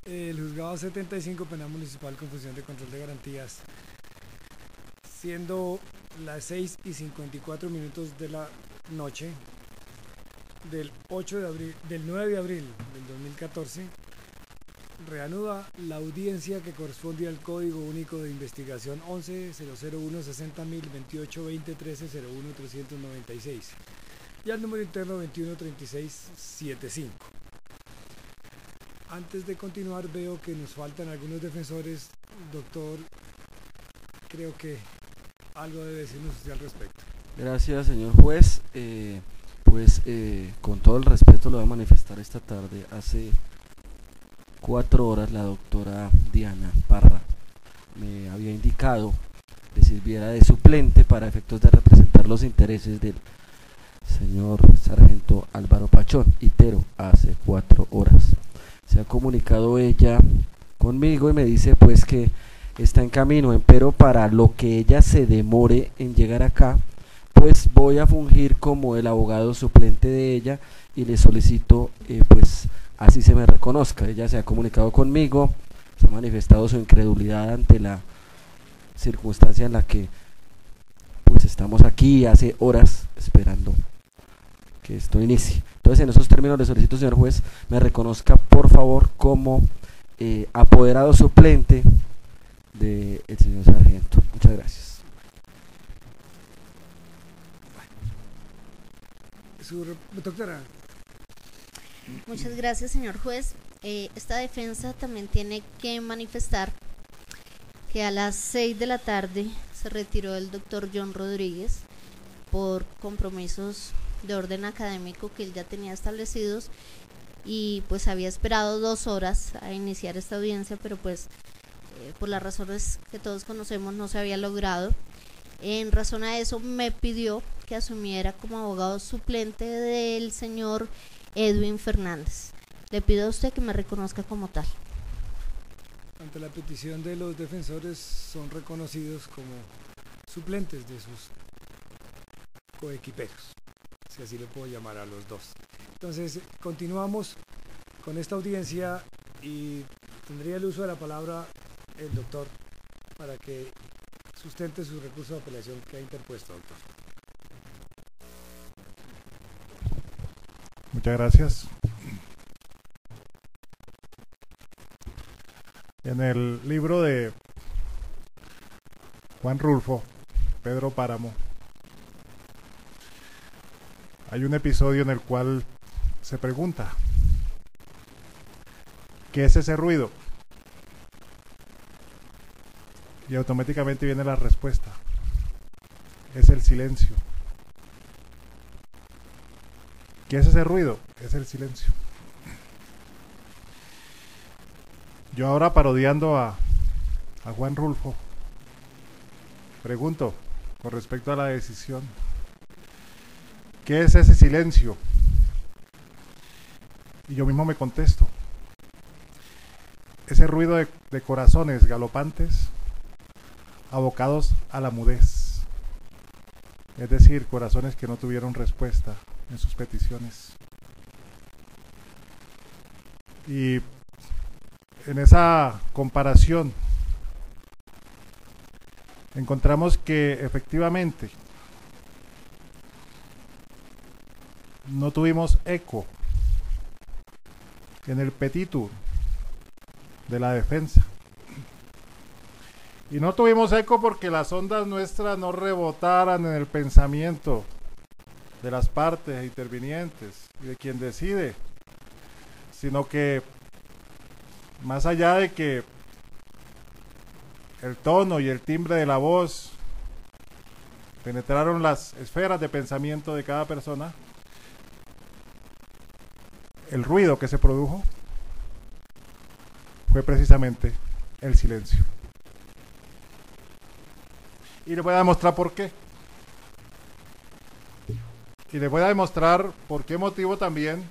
El juzgado 75 penal municipal con función de control de garantías, siendo las 6:54 de la noche del 8 de abril, del 9 de abril del 2014, reanuda la audiencia que corresponde al Código Único de Investigación 11-001-60.028-2013-01-396 y al número interno 213675. Antes de continuar, veo que nos faltan algunos defensores. Doctor, creo que algo debe decirnos usted al respecto. Gracias, señor juez. Con todo el respeto lo voy a manifestar esta tarde. Hace 4 horas la doctora Diana Parra me había indicado que sirviera de suplente para efectos de representar los intereses del señor sargento Álvaro Pachón Itero hace 4 horas. Se ha comunicado ella conmigo y me dice pues que está en camino, pero para lo que ella se demore en llegar acá, pues voy a fungir como el abogado suplente de ella y le solicito pues así se me reconozca. Ella se ha comunicado conmigo, se ha manifestado su incredulidad ante la circunstancia en la que pues estamos aquí hace horas esperando que esto inicie. Entonces, en esos términos le solicito, señor juez, me reconozca por favor como apoderado suplente del señor sargento. Muchas gracias. Doctora. Muchas gracias, señor juez. Esta defensa también tiene que manifestar que a las 6 de la tarde se retiró el doctor John Rodríguez por compromisos de orden académico que él ya tenía establecidos y pues había esperado 2 horas a iniciar esta audiencia, pero pues por las razones que todos conocemos no se había logrado. En razón a eso me pidió que asumiera como abogado suplente del señor Edwin Fernández. Le pido a usted que me reconozca como tal. Ante la petición de los defensores, son reconocidos como suplentes de sus coequiperos, si así le puedo llamar a los dos. Entonces, continuamos con esta audiencia y tendría el uso de la palabra el doctor para que sustente su recurso de apelación que ha interpuesto, doctor. Muchas gracias. En el libro de Juan Rulfo, Pedro Páramo, hay un episodio en el cual se pregunta, ¿qué es ese ruido? Y automáticamente viene la respuesta, es el silencio. ¿Qué es ese ruido? Es el silencio. Yo ahora, parodiando a Juan Rulfo, pregunto con respecto a la decisión, ¿qué es ese silencio? Y yo mismo me contesto, ese ruido de corazones galopantes abocados a la mudez, es decir, corazones que no tuvieron respuesta en sus peticiones. Y en esa comparación encontramos que efectivamente no tuvimos eco en el petitum de la defensa. Y no tuvimos eco porque las ondas nuestras no rebotaran en el pensamiento de las partes intervinientes y de quien decide, sino que más allá de que el tono y el timbre de la voz penetraron las esferas de pensamiento de cada persona, el ruido que se produjo fue precisamente el silencio. Y les voy a demostrar por qué. Y les voy a demostrar por qué motivo también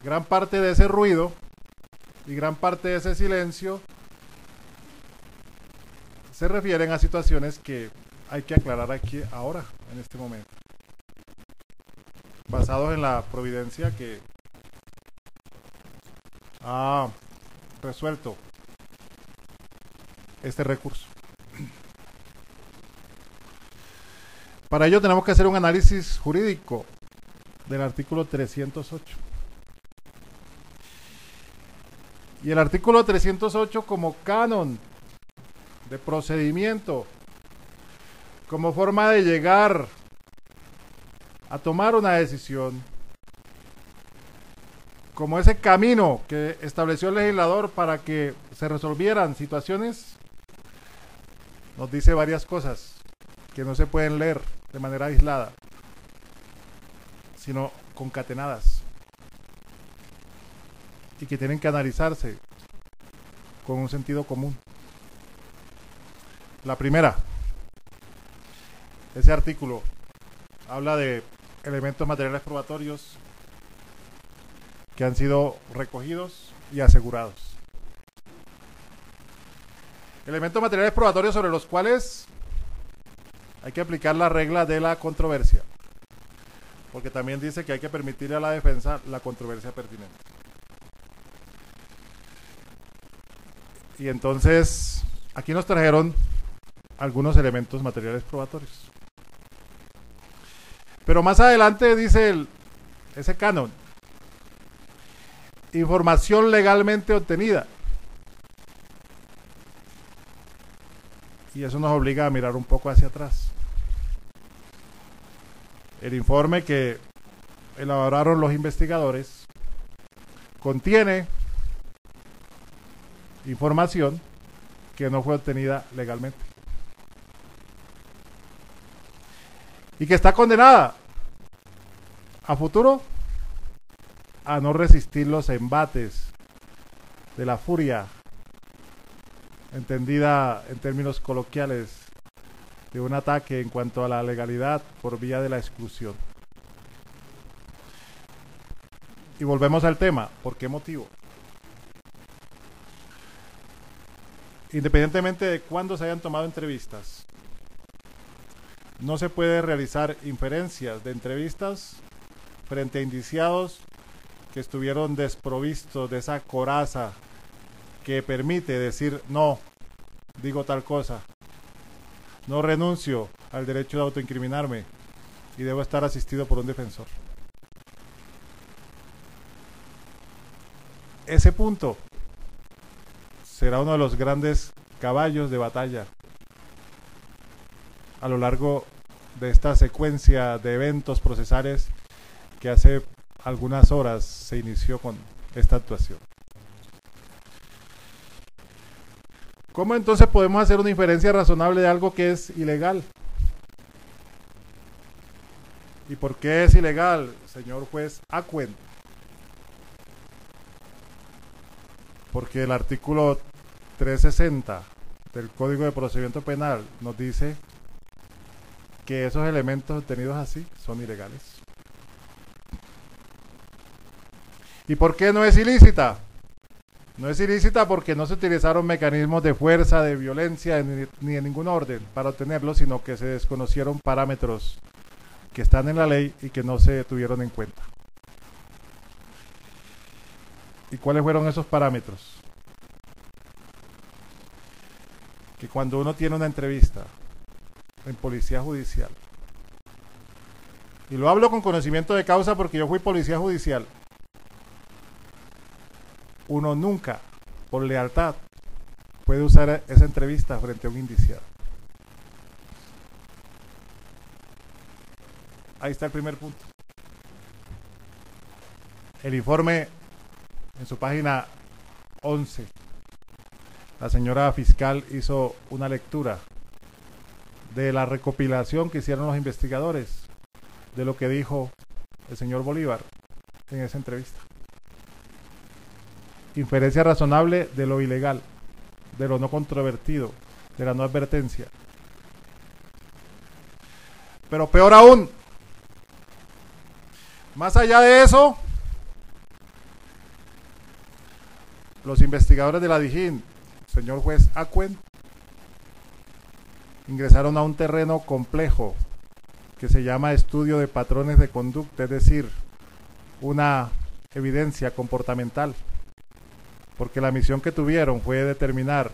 gran parte de ese ruido y gran parte de ese silencio se refieren a situaciones que hay que aclarar aquí ahora, en este momento, basados en la providencia que ha resuelto este recurso. Para ello tenemos que hacer un análisis jurídico del artículo 308. Y el artículo 308 como canon de procedimiento, como forma de llegar a tomar una decisión, como ese camino que estableció el legislador para que se resolvieran situaciones, nos dice varias cosas que no se pueden leer de manera aislada, sino concatenadas, y que tienen que analizarse con un sentido común. La primera, ese artículo habla de elementos materiales probatorios que han sido recogidos y asegurados. Elementos materiales probatorios sobre los cuales hay que aplicar la regla de la controversia, porque también dice que hay que permitirle a la defensa la controversia pertinente. Y entonces, aquí nos trajeron algunos elementos materiales probatorios. Pero más adelante dice ese canon: información legalmente obtenida. Y eso nos obliga a mirar un poco hacia atrás. El informe que elaboraron los investigadores contiene información que no fue obtenida legalmente y que está condenada a futuro a no resistir los embates de la furia, entendida en términos coloquiales, de un ataque en cuanto a la legalidad por vía de la exclusión. Y volvemos al tema. ¿Por qué motivo? Independientemente de cuándo se hayan tomado entrevistas, no se puede realizar inferencias de entrevistas frente a indiciados que estuvieron desprovistos de esa coraza que permite decir: no, digo tal cosa, no renuncio al derecho de autoincriminarme y debo estar asistido por un defensor. Ese punto será uno de los grandes caballos de batalla a lo largo de esta secuencia de eventos procesales que hace algunas horas se inició con esta actuación. ¿Cómo entonces podemos hacer una inferencia razonable de algo que es ilegal? ¿Y por qué es ilegal, señor juez Acuen? Porque el artículo 360 del Código de Procedimiento Penal nos dice que esos elementos obtenidos así son ilegales. ¿Y por qué no es ilícita? No es ilícita porque no se utilizaron mecanismos de fuerza, de violencia, ni de ningún orden para obtenerlo, sino que se desconocieron parámetros que están en la ley y que no se tuvieron en cuenta. ¿Y cuáles fueron esos parámetros? Que cuando uno tiene una entrevista en policía judicial, y lo hablo con conocimiento de causa porque yo fui policía judicial, uno nunca, por lealtad, puede usar esa entrevista frente a un indiciado. Ahí está el primer punto. El informe, en su página 11, la señora fiscal hizo una lectura de la recopilación que hicieron los investigadores de lo que dijo el señor Bolívar en esa entrevista. Inferencia razonable de lo ilegal, de lo no controvertido, de la no advertencia. Pero peor aún, más allá de eso, los investigadores de la DIJÍN, señor juez Acuen, ingresaron a un terreno complejo que se llama estudio de patrones de conducta, es decir, una evidencia comportamental. porque la misión que tuvieron fue determinar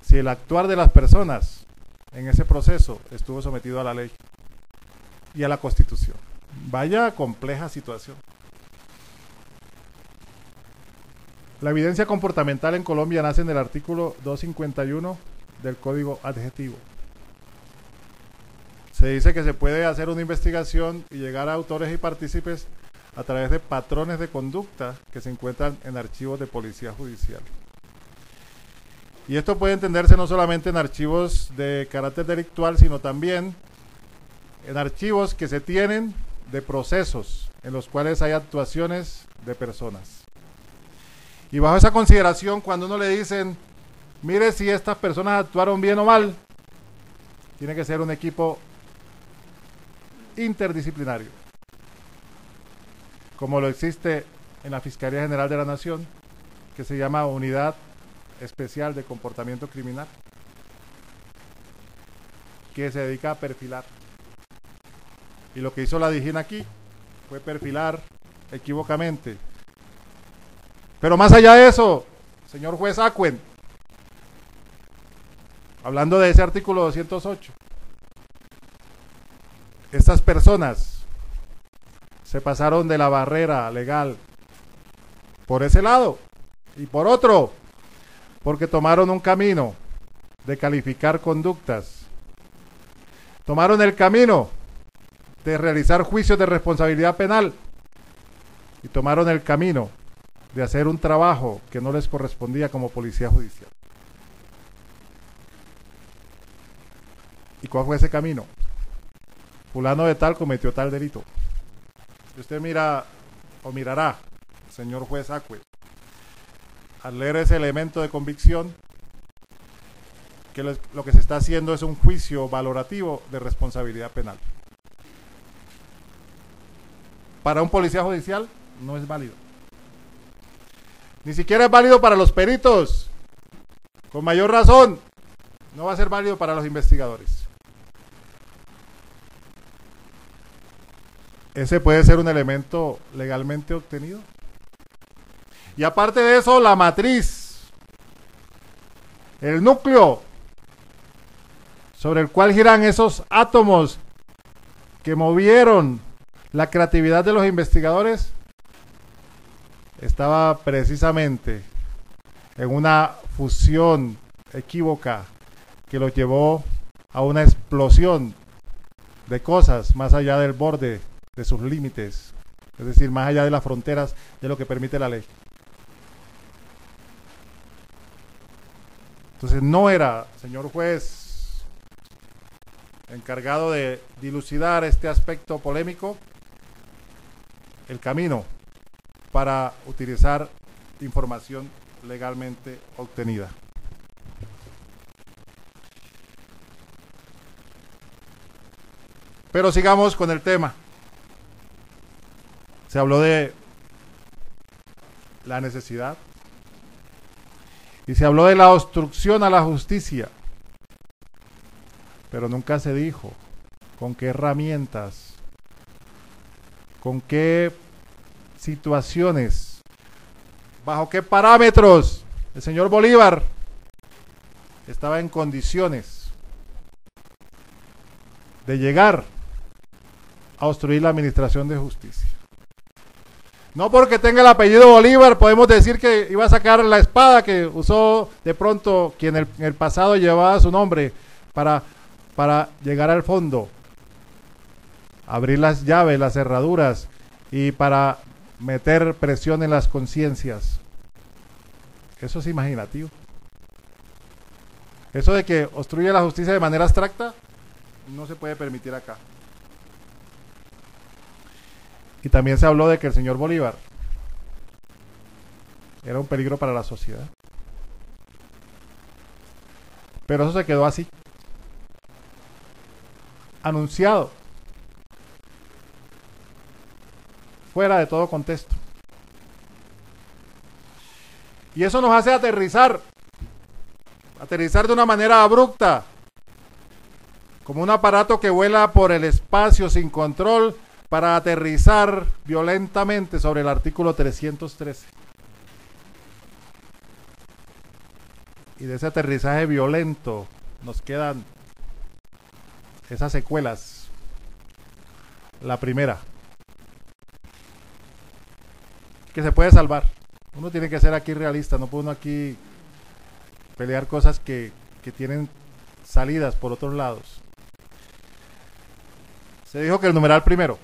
si el actuar de las personas en ese proceso estuvo sometido a la ley y a la Constitución. Vaya compleja situación. La evidencia comportamental en Colombia nace en el artículo 251 del Código Adjetivo. Se dice que se puede hacer una investigación y llegar a autores y partícipes a través de patrones de conducta que se encuentran en archivos de policía judicial. Y esto puede entenderse no solamente en archivos de carácter delictual, sino también en archivos que se tienen de procesos en los cuales hay actuaciones de personas. Y bajo esa consideración, cuando uno le dicen, mire si estas personas actuaron bien o mal, tiene que ser un equipo interdisciplinario, como lo existe en la Fiscalía General de la Nación, que se llama Unidad Especial de Comportamiento Criminal, que se dedica a perfilar. Y lo que hizo la DIJÍN aquí fue perfilar equívocamente. Pero más allá de eso, señor juez Acuen, hablando de ese artículo 208, estas personas se pasaron de la barrera legal por ese lado y por otro, porque tomaron un camino de calificar conductas, tomaron el camino de realizar juicios de responsabilidad penal y tomaron el camino de hacer un trabajo que no les correspondía como policía judicial. ¿Y cuál fue ese camino? Fulano de tal cometió tal delito. Y usted mira o mirará, señor juez Acue, al leer ese elemento de convicción, que lo que se está haciendo es un juicio valorativo de responsabilidad penal. Para un policía judicial no es válido. Ni siquiera es válido para los peritos. Con mayor razón, no va a ser válido para los investigadores. Ese puede ser un elemento legalmente obtenido. Y aparte de eso, la matriz, el núcleo sobre el cual giran esos átomos que movieron la creatividad de los investigadores, estaba precisamente en una fusión equívoca que los llevó a una explosión de cosas más allá del borde de sus límites, es decir, más allá de las fronteras de lo que permite la ley. Entonces no era, señor juez, encargado de dilucidar este aspecto polémico, el camino para utilizar información legalmente obtenida. Pero sigamos con el tema. Se habló de la necesidad y se habló de la obstrucción a la justicia, pero nunca se dijo con qué herramientas, con qué situaciones, bajo qué parámetros el señor Bolívar estaba en condiciones de llegar a obstruir la administración de justicia. No porque tenga el apellido Bolívar podemos decir que iba a sacar la espada que usó de pronto quien en el pasado llevaba su nombre para llegar al fondo, abrir las llaves, las cerraduras y para meter presión en las conciencias. Eso es imaginativo. Eso de que obstruye la justicia de manera abstracta no se puede permitir acá. Y también se habló de que el señor Bolívar era un peligro para la sociedad. Pero eso se quedó así, anunciado, fuera de todo contexto. Y eso nos hace aterrizar de una manera abrupta, como un aparato que vuela por el espacio sin control para aterrizar violentamente sobre el artículo 313. y de ese aterrizaje violento nos quedan esas secuelas. La primera, que se puede salvar. Uno tiene que ser aquí realista, no puede uno aquí pelear cosas que tienen salidas por otros lados. Se dijo que el numeral primero,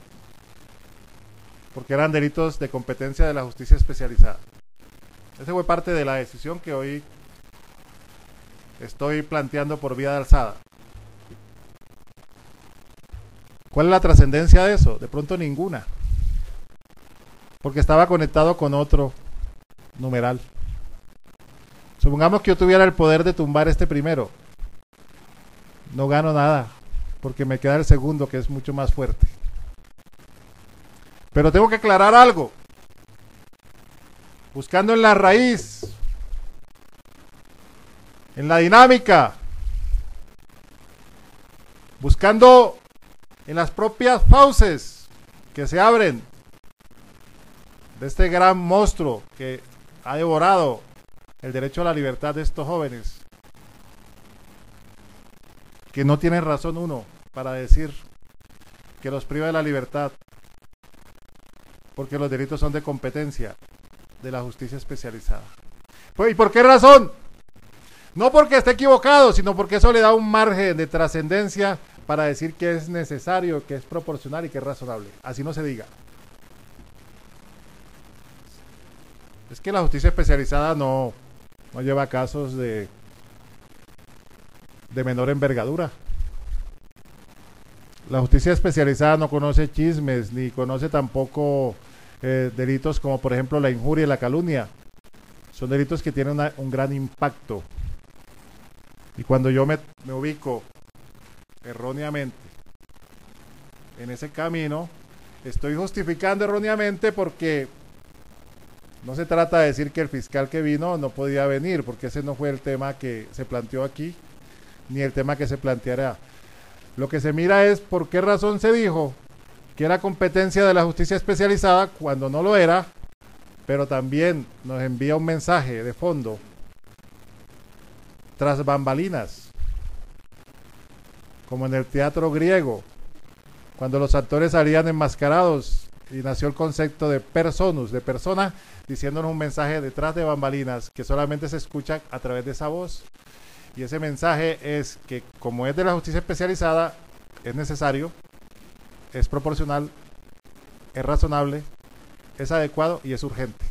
porque eran delitos de competencia de la justicia especializada. Esa fue parte de la decisión que hoy estoy planteando por vía de alzada. ¿Cuál es la trascendencia de eso? De pronto ninguna, porque estaba conectado con otro numeral. Supongamos que yo tuviera el poder de tumbar este primero. No gano nada, porque me queda el segundo, que es mucho más fuerte. Pero tengo que aclarar algo. Buscando en la raíz, en la dinámica, buscando en las propias fauces que se abren de este gran monstruo que ha devorado el derecho a la libertad de estos jóvenes, que no tienen razón uno para decir que los priva de la libertad, porque los delitos son de competencia de la justicia especializada. Pues, ¿y por qué razón? No porque esté equivocado, sino porque eso le da un margen de trascendencia para decir que es necesario, que es proporcional y que es razonable. Así no se diga. Es que la justicia especializada no lleva casos de menor envergadura. La justicia especializada no conoce chismes, ni conoce tampoco delitos como por ejemplo la injuria y la calumnia. Son delitos que tienen un gran impacto. Y cuando yo me ubico erróneamente en ese camino, estoy justificando erróneamente, porque no se trata de decir que el fiscal que vino no podía venir, porque ese no fue el tema que se planteó aquí, ni el tema que se planteará. Lo que se mira es por qué razón se dijo que era competencia de la justicia especializada cuando no lo era, pero también nos envía un mensaje de fondo tras bambalinas, como en el teatro griego, cuando los actores salían enmascarados y nació el concepto de personus, de persona, diciéndonos un mensaje detrás de bambalinas que solamente se escucha a través de esa voz. Y ese mensaje es que, como es de la justicia especializada, es necesario, es proporcional, es razonable, es adecuado y es urgente.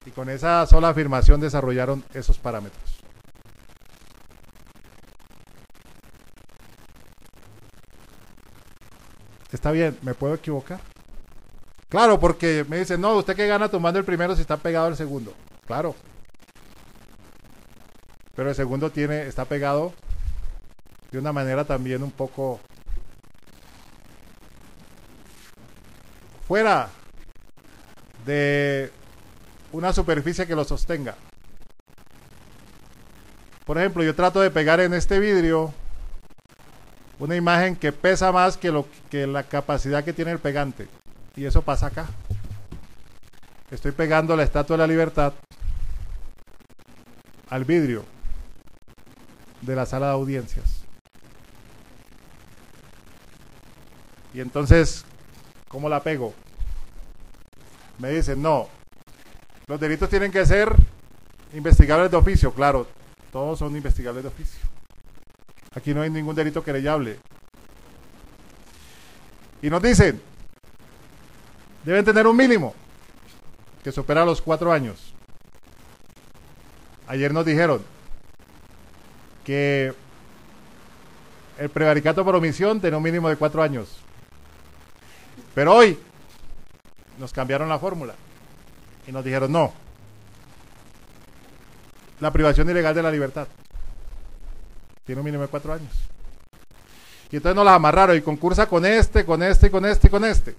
Y con esa sola afirmación desarrollaron esos parámetros. Está bien, ¿me puedo equivocar? Claro, porque me dicen, no, ¿usted qué gana tomando el primero si está pegado al segundo? Claro. Pero el segundo está pegado de una manera también un poco fuera de una superficie que lo sostenga. Por ejemplo, yo trato de pegar en este vidrio una imagen que pesa más que la capacidad que tiene el pegante. Y eso pasa acá. Estoy pegando la Estatua de la Libertad al vidrio de la sala de audiencias. Y entonces, ¿cómo la pego? Me dicen, no, los delitos tienen que ser investigables de oficio. Claro, todos son investigables de oficio. Aquí no hay ningún delito querellable. Y nos dicen, deben tener un mínimo que supera los 4 años. Ayer nos dijeron que el prevaricato por omisión tenía un mínimo de 4 años. Pero hoy nos cambiaron la fórmula y nos dijeron, no, la privación ilegal de la libertad tiene un mínimo de 4 años. Y entonces nos las amarraron y concursa con este, con este, con este y con este.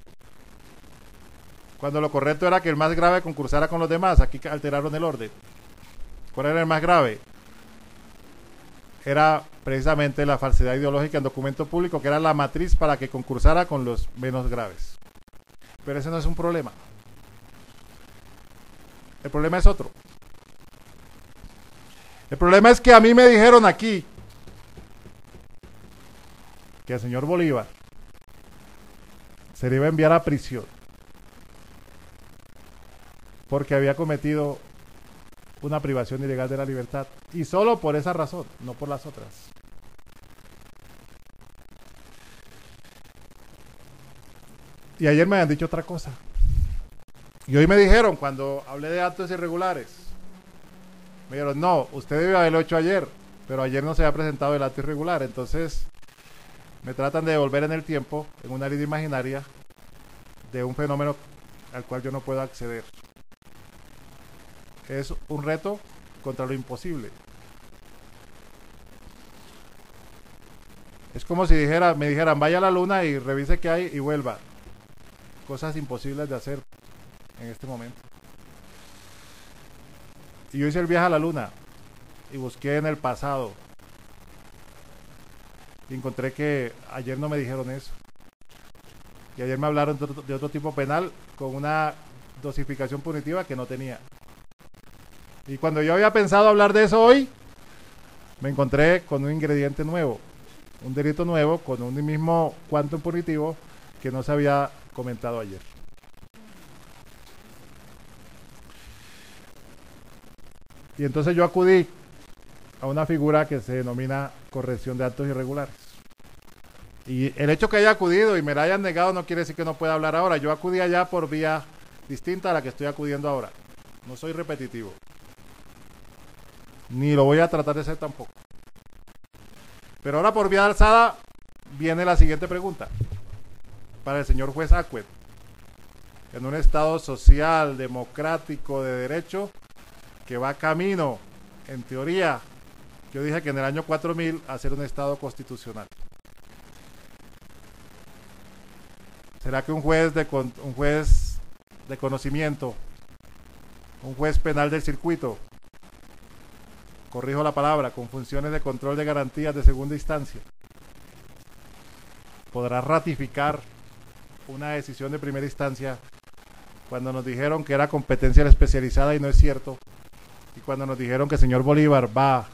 Cuando lo correcto era que el más grave concursara con los demás. Aquí alteraron el orden. ¿Cuál era el más grave? Era precisamente la falsedad ideológica en documento público, que era la matriz para que concursara con los menos graves. Pero ese no es un problema. El problema es otro. El problema es que a mí me dijeron aquí que al señor Bolívar se le iba a enviar a prisión porque había cometido una privación ilegal de la libertad, y solo por esa razón, no por las otras. Y ayer me habían dicho otra cosa. Y hoy me dijeron, cuando hablé de actos irregulares, me dijeron, no, usted debe haberlo hecho ayer, pero ayer no se había presentado el acto irregular. Entonces me tratan de devolver en el tiempo, en una línea imaginaria, de un fenómeno al cual yo no puedo acceder. Es un reto contra lo imposible. Es como si me dijeran, vaya a la luna y revise qué hay y vuelva. Cosas imposibles de hacer en este momento. Y yo hice el viaje a la luna y busqué en el pasado. Y encontré que ayer no me dijeron eso. Y ayer me hablaron de otro tipo penal con una dosificación punitiva que no tenía. Y cuando yo había pensado hablar de eso hoy, me encontré con un ingrediente nuevo, un delito nuevo con un mismo quantum punitivo que no se había comentado ayer. Y entonces yo acudí a una figura que se denomina corrección de actos irregulares. Y el hecho que haya acudido y me la hayan negado no quiere decir que no pueda hablar ahora. Yo acudí allá por vía distinta a la que estoy acudiendo ahora. No soy repetitivo. Ni lo voy a tratar de ser tampoco. Pero ahora por vía de alzada viene la siguiente pregunta. Para el señor juez Acquet, en un estado social, democrático, de derecho, que va camino, en teoría, yo dije que en el año 4000, a ser un estado constitucional. ¿Será que un juez de conocimiento, un juez penal del circuito, corrijo la palabra, con funciones de control de garantías de segunda instancia, podrá ratificar una decisión de primera instancia cuando nos dijeron que era competencia especializada y no es cierto, y cuando nos dijeron que el señor Bolívar va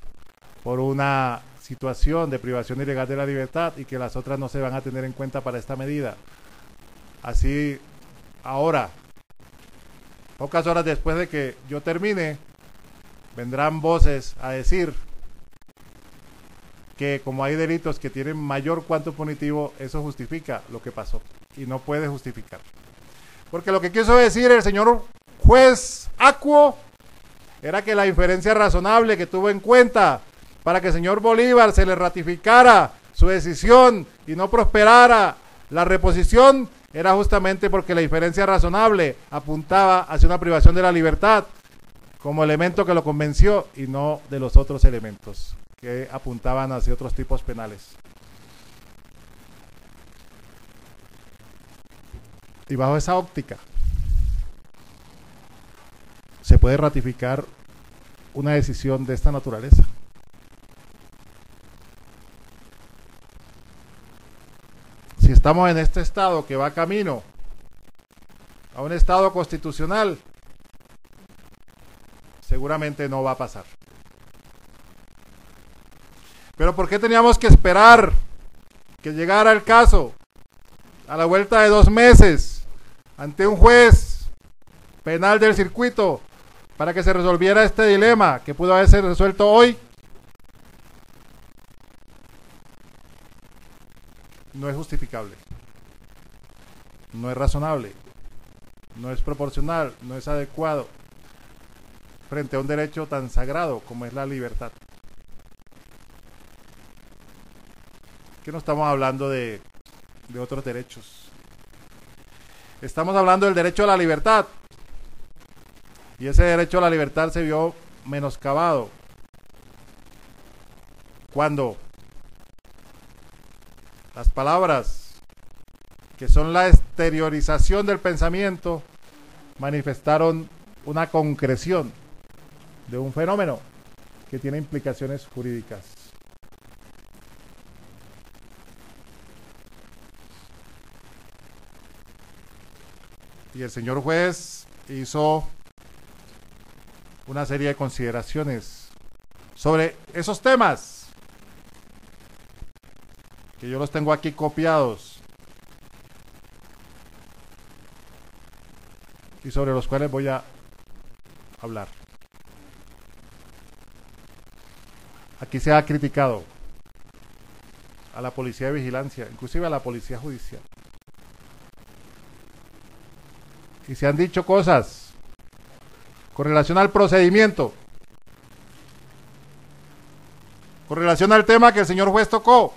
por una situación de privación ilegal de la libertad y que las otras no se van a tener en cuenta para esta medida? Así, ahora, pocas horas después de que yo termine, vendrán voces a decir que como hay delitos que tienen mayor cuanto punitivo, eso justifica lo que pasó, y no puede justificar. Porque lo que quiso decir el señor juez Acuo era que la inferencia razonable que tuvo en cuenta para que el señor Bolívar se le ratificara su decisión y no prosperara la reposición era justamente porque la inferencia razonable apuntaba hacia una privación de la libertad como elemento que lo convenció y no de los otros elementos que apuntaban hacia otros tipos penales. Y bajo esa óptica se puede ratificar una decisión de esta naturaleza. Si estamos en este estado que va camino a un estado constitucional, seguramente no va a pasar. Pero ¿por qué teníamos que esperar que llegara el caso a la vuelta de 2 meses ante un juez penal del circuito para que se resolviera este dilema que pudo haberse resuelto hoy? No es justificable, no es razonable, no es proporcional, no es adecuado frente a un derecho tan sagrado como es la libertad. Que no estamos hablando de otros derechos. Estamos hablando del derecho a la libertad. Y ese derecho a la libertad se vio menoscabado cuando las palabras, que son la exteriorización del pensamiento, manifestaron una concreción de un fenómeno que tiene implicaciones jurídicas. Y el señor juez hizo una serie de consideraciones sobre esos temas, que yo los tengo aquí copiados y sobre los cuales voy a hablar. Aquí se ha criticado a la policía de vigilancia, inclusive a la policía judicial. Y se han dicho cosas con relación al procedimiento, con relación al tema que el señor juez tocó,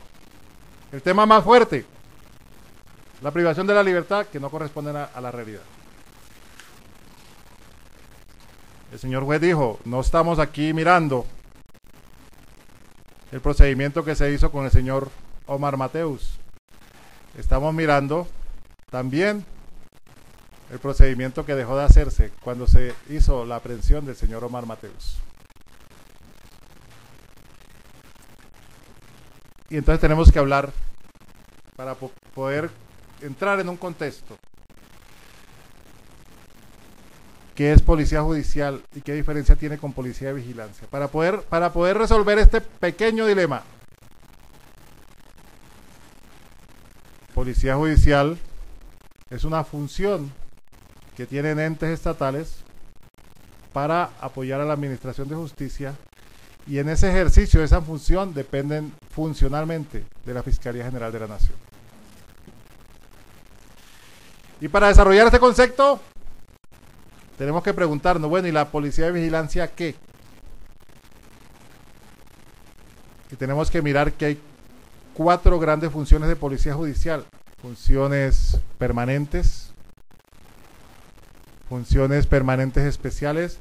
el tema más fuerte, la privación de la libertad, que no corresponden a la realidad. El señor juez dijo, no estamos aquí mirando el procedimiento que se hizo con el señor Omar Mateus. Estamos mirando también el procedimiento que dejó de hacerse cuando se hizo la aprehensión del señor Omar Mateus. Y entonces tenemos que hablar para poder entrar en un contexto. ¿Qué es policía judicial y qué diferencia tiene con policía de vigilancia? Para poder resolver este pequeño dilema. Policía judicial es una función que tienen entes estatales para apoyar a la administración de justicia, y en ese ejercicio de esa función dependen funcionalmente de la Fiscalía General de la Nación. Y para desarrollar este concepto tenemos que preguntarnos, bueno, ¿y la policía de vigilancia qué? Y tenemos que mirar que hay 4 grandes funciones de policía judicial: funciones permanentes especiales,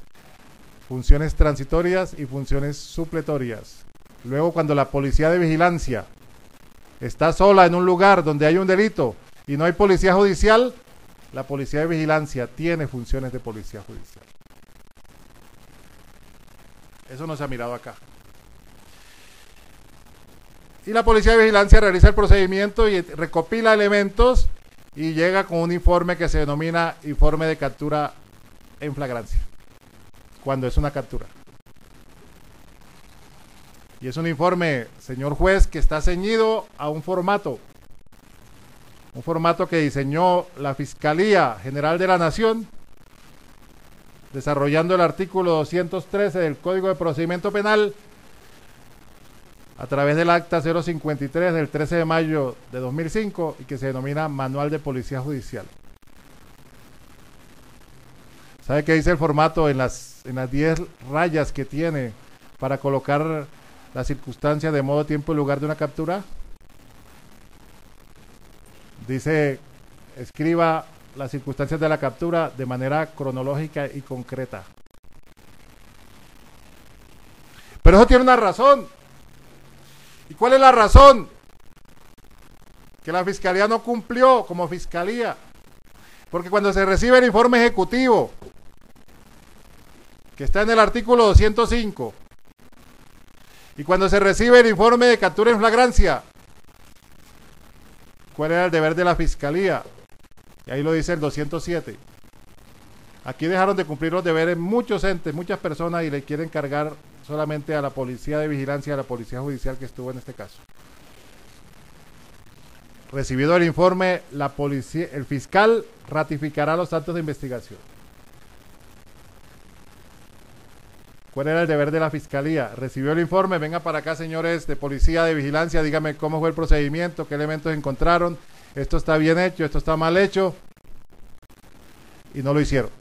funciones transitorias y funciones supletorias. Luego, cuando la policía de vigilancia está sola en un lugar donde hay un delito y no hay policía judicial, la policía de vigilancia tiene funciones de policía judicial. Eso no se ha mirado acá. Y la policía de vigilancia realiza el procedimiento y recopila elementos y llega con un informe que se denomina informe de captura en flagrancia, cuando es una captura. Y es un informe, señor juez, que está ceñido a un formato que diseñó la Fiscalía General de la Nación, desarrollando el artículo 213 del Código de Procedimiento Penal a través del acta 053 del 13 de mayo de 2005 y que se denomina Manual de Policía Judicial. ¿Sabe qué dice el formato en las 10 rayas que tiene para colocar la circunstancia de modo, tiempo y lugar de una captura? Dice, escriba las circunstancias de la captura de manera cronológica y concreta. Pero eso tiene una razón. ¿Y cuál es la razón? Que la Fiscalía no cumplió como Fiscalía. Porque cuando se recibe el informe ejecutivo, que está en el artículo 205, y cuando se recibe el informe de captura en flagrancia, ¿cuál era el deber de la Fiscalía? Y ahí lo dice el 207. Aquí dejaron de cumplir los deberes muchos entes, muchas personas, y le quieren cargar solamente a la policía de vigilancia y a la policía judicial que estuvo en este caso. Recibido el informe, el fiscal ratificará los actos de investigación. ¿Cuál era el deber de la Fiscalía? Recibió el informe, venga para acá, señores de policía de vigilancia, dígame cómo fue el procedimiento, qué elementos encontraron, esto está bien hecho, esto está mal hecho, y no lo hicieron.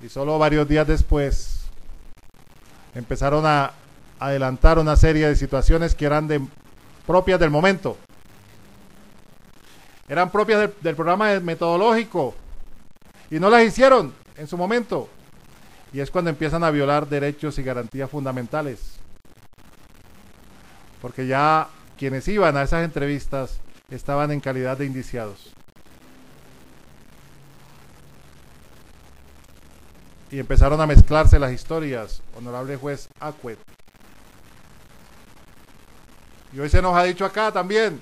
Y solo varios días después empezaron a adelantar una serie de situaciones que eran propias del momento. Eran propias del programa metodológico y no las hicieron en su momento. Y es cuando empiezan a violar derechos y garantías fundamentales. Porque ya quienes iban a esas entrevistas estaban en calidad de indiciados. Y empezaron a mezclarse las historias, honorable juez Acuet. Y hoy se nos ha dicho acá también,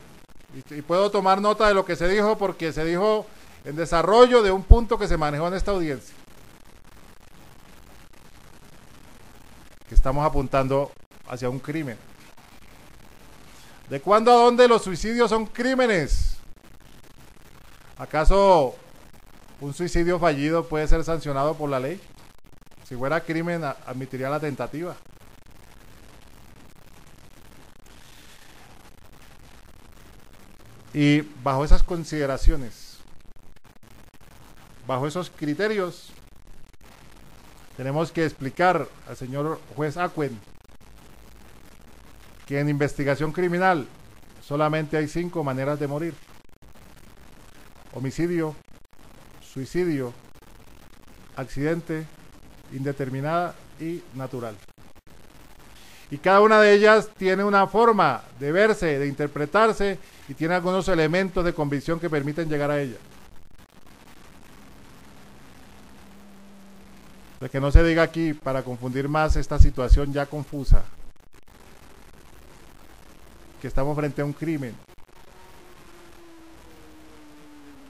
y puedo tomar nota de lo que se dijo, porque se dijo en desarrollo de un punto que se manejó en esta audiencia. que estamos apuntando hacia un crimen. ¿De cuándo a dónde los suicidios son crímenes? ¿Acaso un suicidio fallido puede ser sancionado por la ley? Si fuera crimen, admitiría la tentativa. Y bajo esas consideraciones, bajo esos criterios, tenemos que explicar al señor juez Acuen que en investigación criminal solamente hay 5 maneras de morir: homicidio, suicidio, accidente, indeterminada y natural. Y cada una de ellas tiene una forma de verse, de interpretarse, y tiene algunos elementos de convicción que permiten llegar a ella. De que no se diga aquí, para confundir más esta situación ya confusa, que estamos frente a un crimen,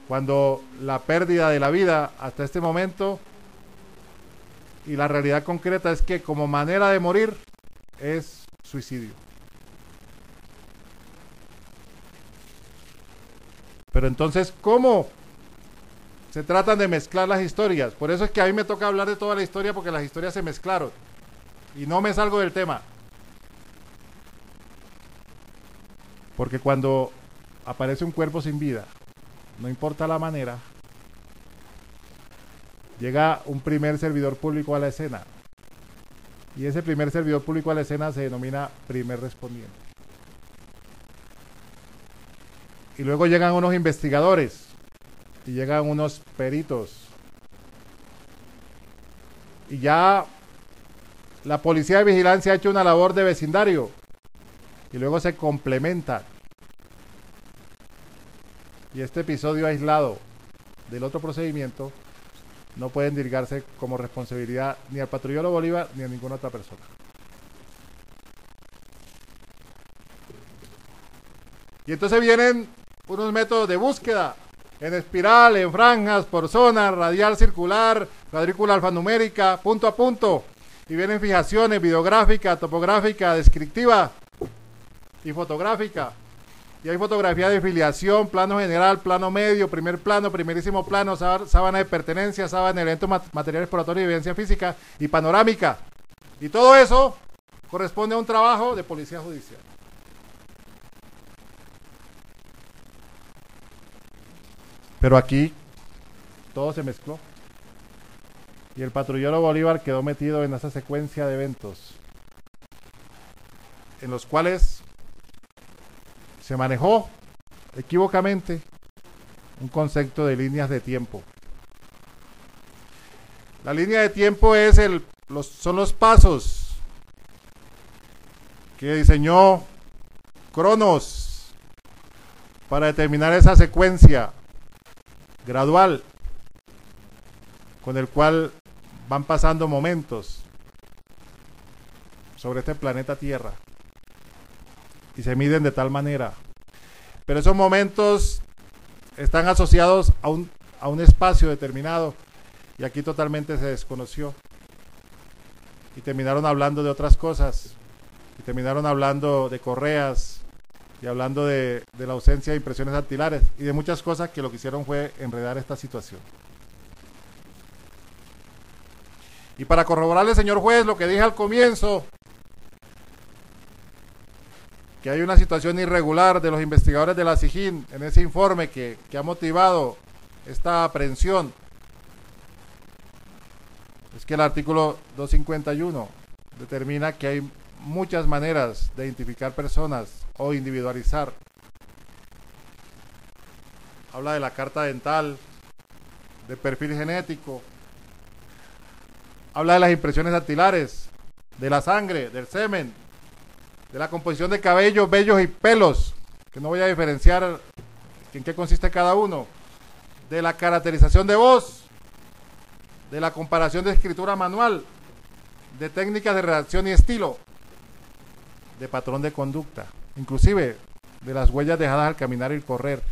cuando la pérdida de la vida hasta este momento y la realidad concreta es que como manera de morir es suicidio. Pero entonces, ¿cómo se tratan de mezclar las historias? Por eso es que a mí me toca hablar de toda la historia, porque las historias se mezclaron y no me salgo del tema. Porque cuando aparece un cuerpo sin vida, no importa la manera, llega un primer servidor público a la escena. Y ese primer servidor público a la escena se denomina primer respondiente. Y luego llegan unos investigadores y llegan unos peritos. Y ya la policía de vigilancia ha hecho una labor de vecindario. Y luego se complementa. Y este episodio aislado del otro procedimiento no puede endilgarse como responsabilidad ni al patrullero Bolívar ni a ninguna otra persona. Y entonces vienen unos métodos de búsqueda en espiral, en franjas, por zona, radial, circular, cuadrícula alfanumérica, punto a punto. Y vienen fijaciones videográfica, topográfica, descriptiva y fotográfica. Y hay fotografía de filiación, plano general, plano medio, primer plano, primerísimo plano, sábana de pertenencia, sábana de elementos materiales exploratorios y evidencia física y panorámica. Y todo eso corresponde a un trabajo de policía judicial. Pero aquí todo se mezcló. Y el patrullero Bolívar quedó metido en esa secuencia de eventos en los cuales se manejó equívocamente un concepto de líneas de tiempo. La línea de tiempo es son los pasos que diseñó Cronos para determinar esa secuencia gradual con el cual van pasando momentos sobre este planeta Tierra y se miden de tal manera. Pero esos momentos están asociados a un espacio determinado y aquí totalmente se desconoció. Y terminaron hablando de otras cosas. Y terminaron hablando de correas y hablando de la ausencia de impresiones dactilares y de muchas cosas que lo que hicieron fue enredar esta situación. Y para corroborarle, señor juez, lo que dije al comienzo, que hay una situación irregular de los investigadores de la SIJIN en ese informe que ha motivado esta aprehensión, es que el artículo 251 determina que hay muchas maneras de identificar personas o individualizar. Habla de la carta dental, de perfil genético, habla de las impresiones dactilares, de la sangre, del semen, de la composición de cabellos, vellos y pelos, que no voy a diferenciar en qué consiste cada uno, de la caracterización de voz, de la comparación de escritura manual, de técnicas de redacción y estilo, de patrón de conducta, inclusive de las huellas dejadas al caminar y correr.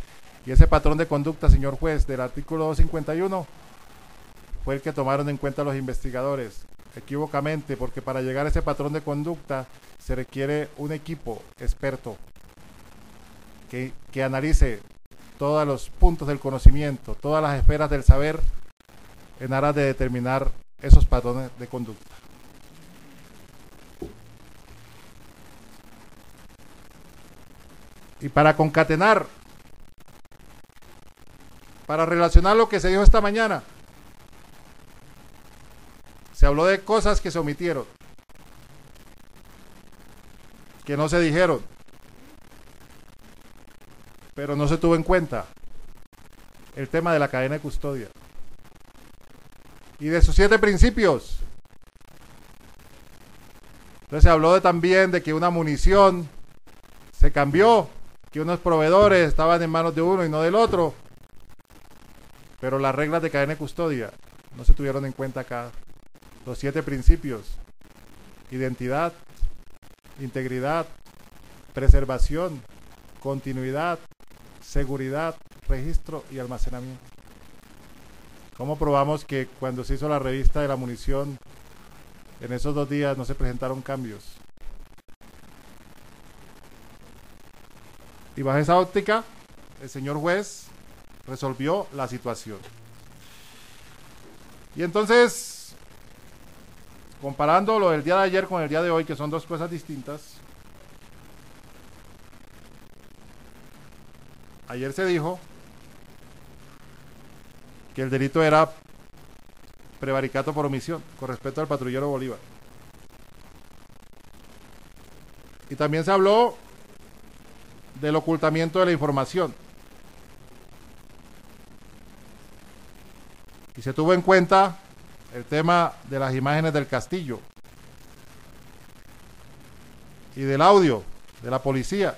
Y ese patrón de conducta, señor juez, del artículo 251, fue el que tomaron en cuenta los investigadores. equívocamente, porque para llegar a ese patrón de conducta se requiere un equipo experto que analice todos los puntos del conocimiento, todas las esferas del saber, en aras de determinar esos patrones de conducta. Y para concatenar, para relacionar lo que se dijo esta mañana, se habló de cosas que se omitieron, que no se dijeron, pero no se tuvo en cuenta el tema de la cadena de custodia y de sus 7 principios. Entonces se habló también de que una munición se cambió, que unos proveedores estaban en manos de uno y no del otro, pero las reglas de cadena de custodia no se tuvieron en cuenta acá. Los 7 principios: identidad, integridad, preservación, continuidad, seguridad, registro y almacenamiento. ¿Cómo probamos que cuando se hizo la revista de la munición, en esos 2 días no se presentaron cambios? Y bajo esa óptica, el señor juez resolvió la situación. Y entonces, comparando lo del día de ayer con el día de hoy, que son 2 cosas distintas, ayer se dijo que el delito era prevaricato por omisión con respecto al patrullero Bolívar. Y también se habló del ocultamiento de la información. Y se tuvo en cuenta el tema de las imágenes del castillo y del audio de la policía.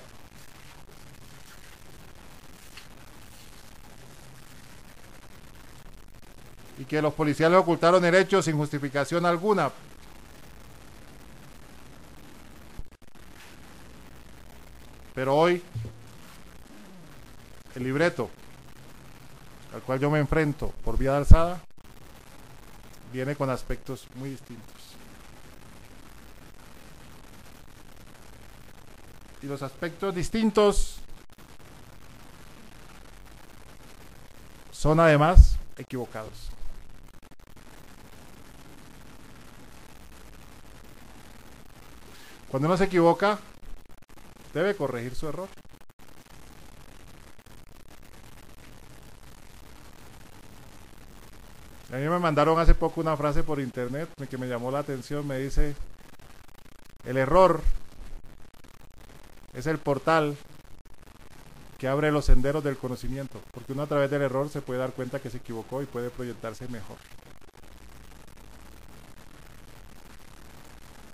Y que los policías le ocultaron el hecho sin justificación alguna. Pero hoy, el libreto al cual yo me enfrento por vía de alzada viene con aspectos muy distintos. Y los aspectos distintos son además equivocados. Cuando uno se equivoca, debe corregir su error. A mí me mandaron hace poco una frase por internet que me llamó la atención. Me dice: el error es el portal que abre los senderos del conocimiento, porque uno a través del error se puede dar cuenta que se equivocó y puede proyectarse mejor.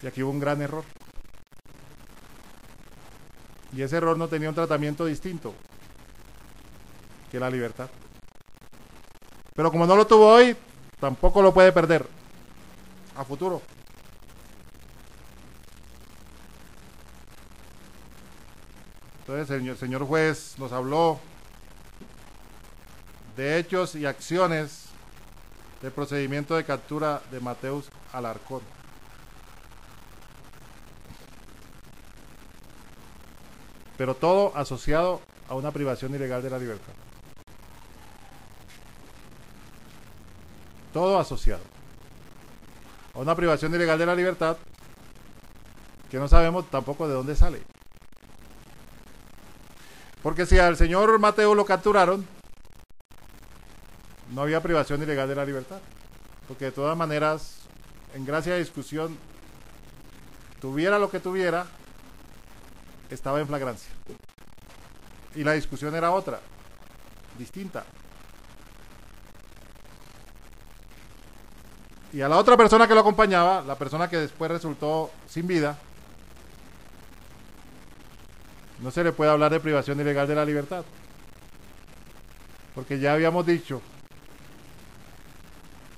Y aquí hubo un gran error. Y ese error no tenía un tratamiento distinto que la libertad. Pero como no lo tuvo hoy, tampoco lo puede perder a futuro. Entonces el señor juez nos habló de hechos y acciones del procedimiento de captura de Mateus Alarcón. Pero todo asociado a una privación ilegal de la libertad. Todo asociado a una privación ilegal de la libertad que no sabemos tampoco de dónde sale. Porque si al señor Mateo lo capturaron, no había privación ilegal de la libertad. Porque de todas maneras, en gracia de discusión, tuviera lo que tuviera, estaba en flagrancia. Y la discusión era otra, distinta. Y a la otra persona que lo acompañaba, la persona que después resultó sin vida, no se le puede hablar de privación ilegal de la libertad. Porque ya habíamos dicho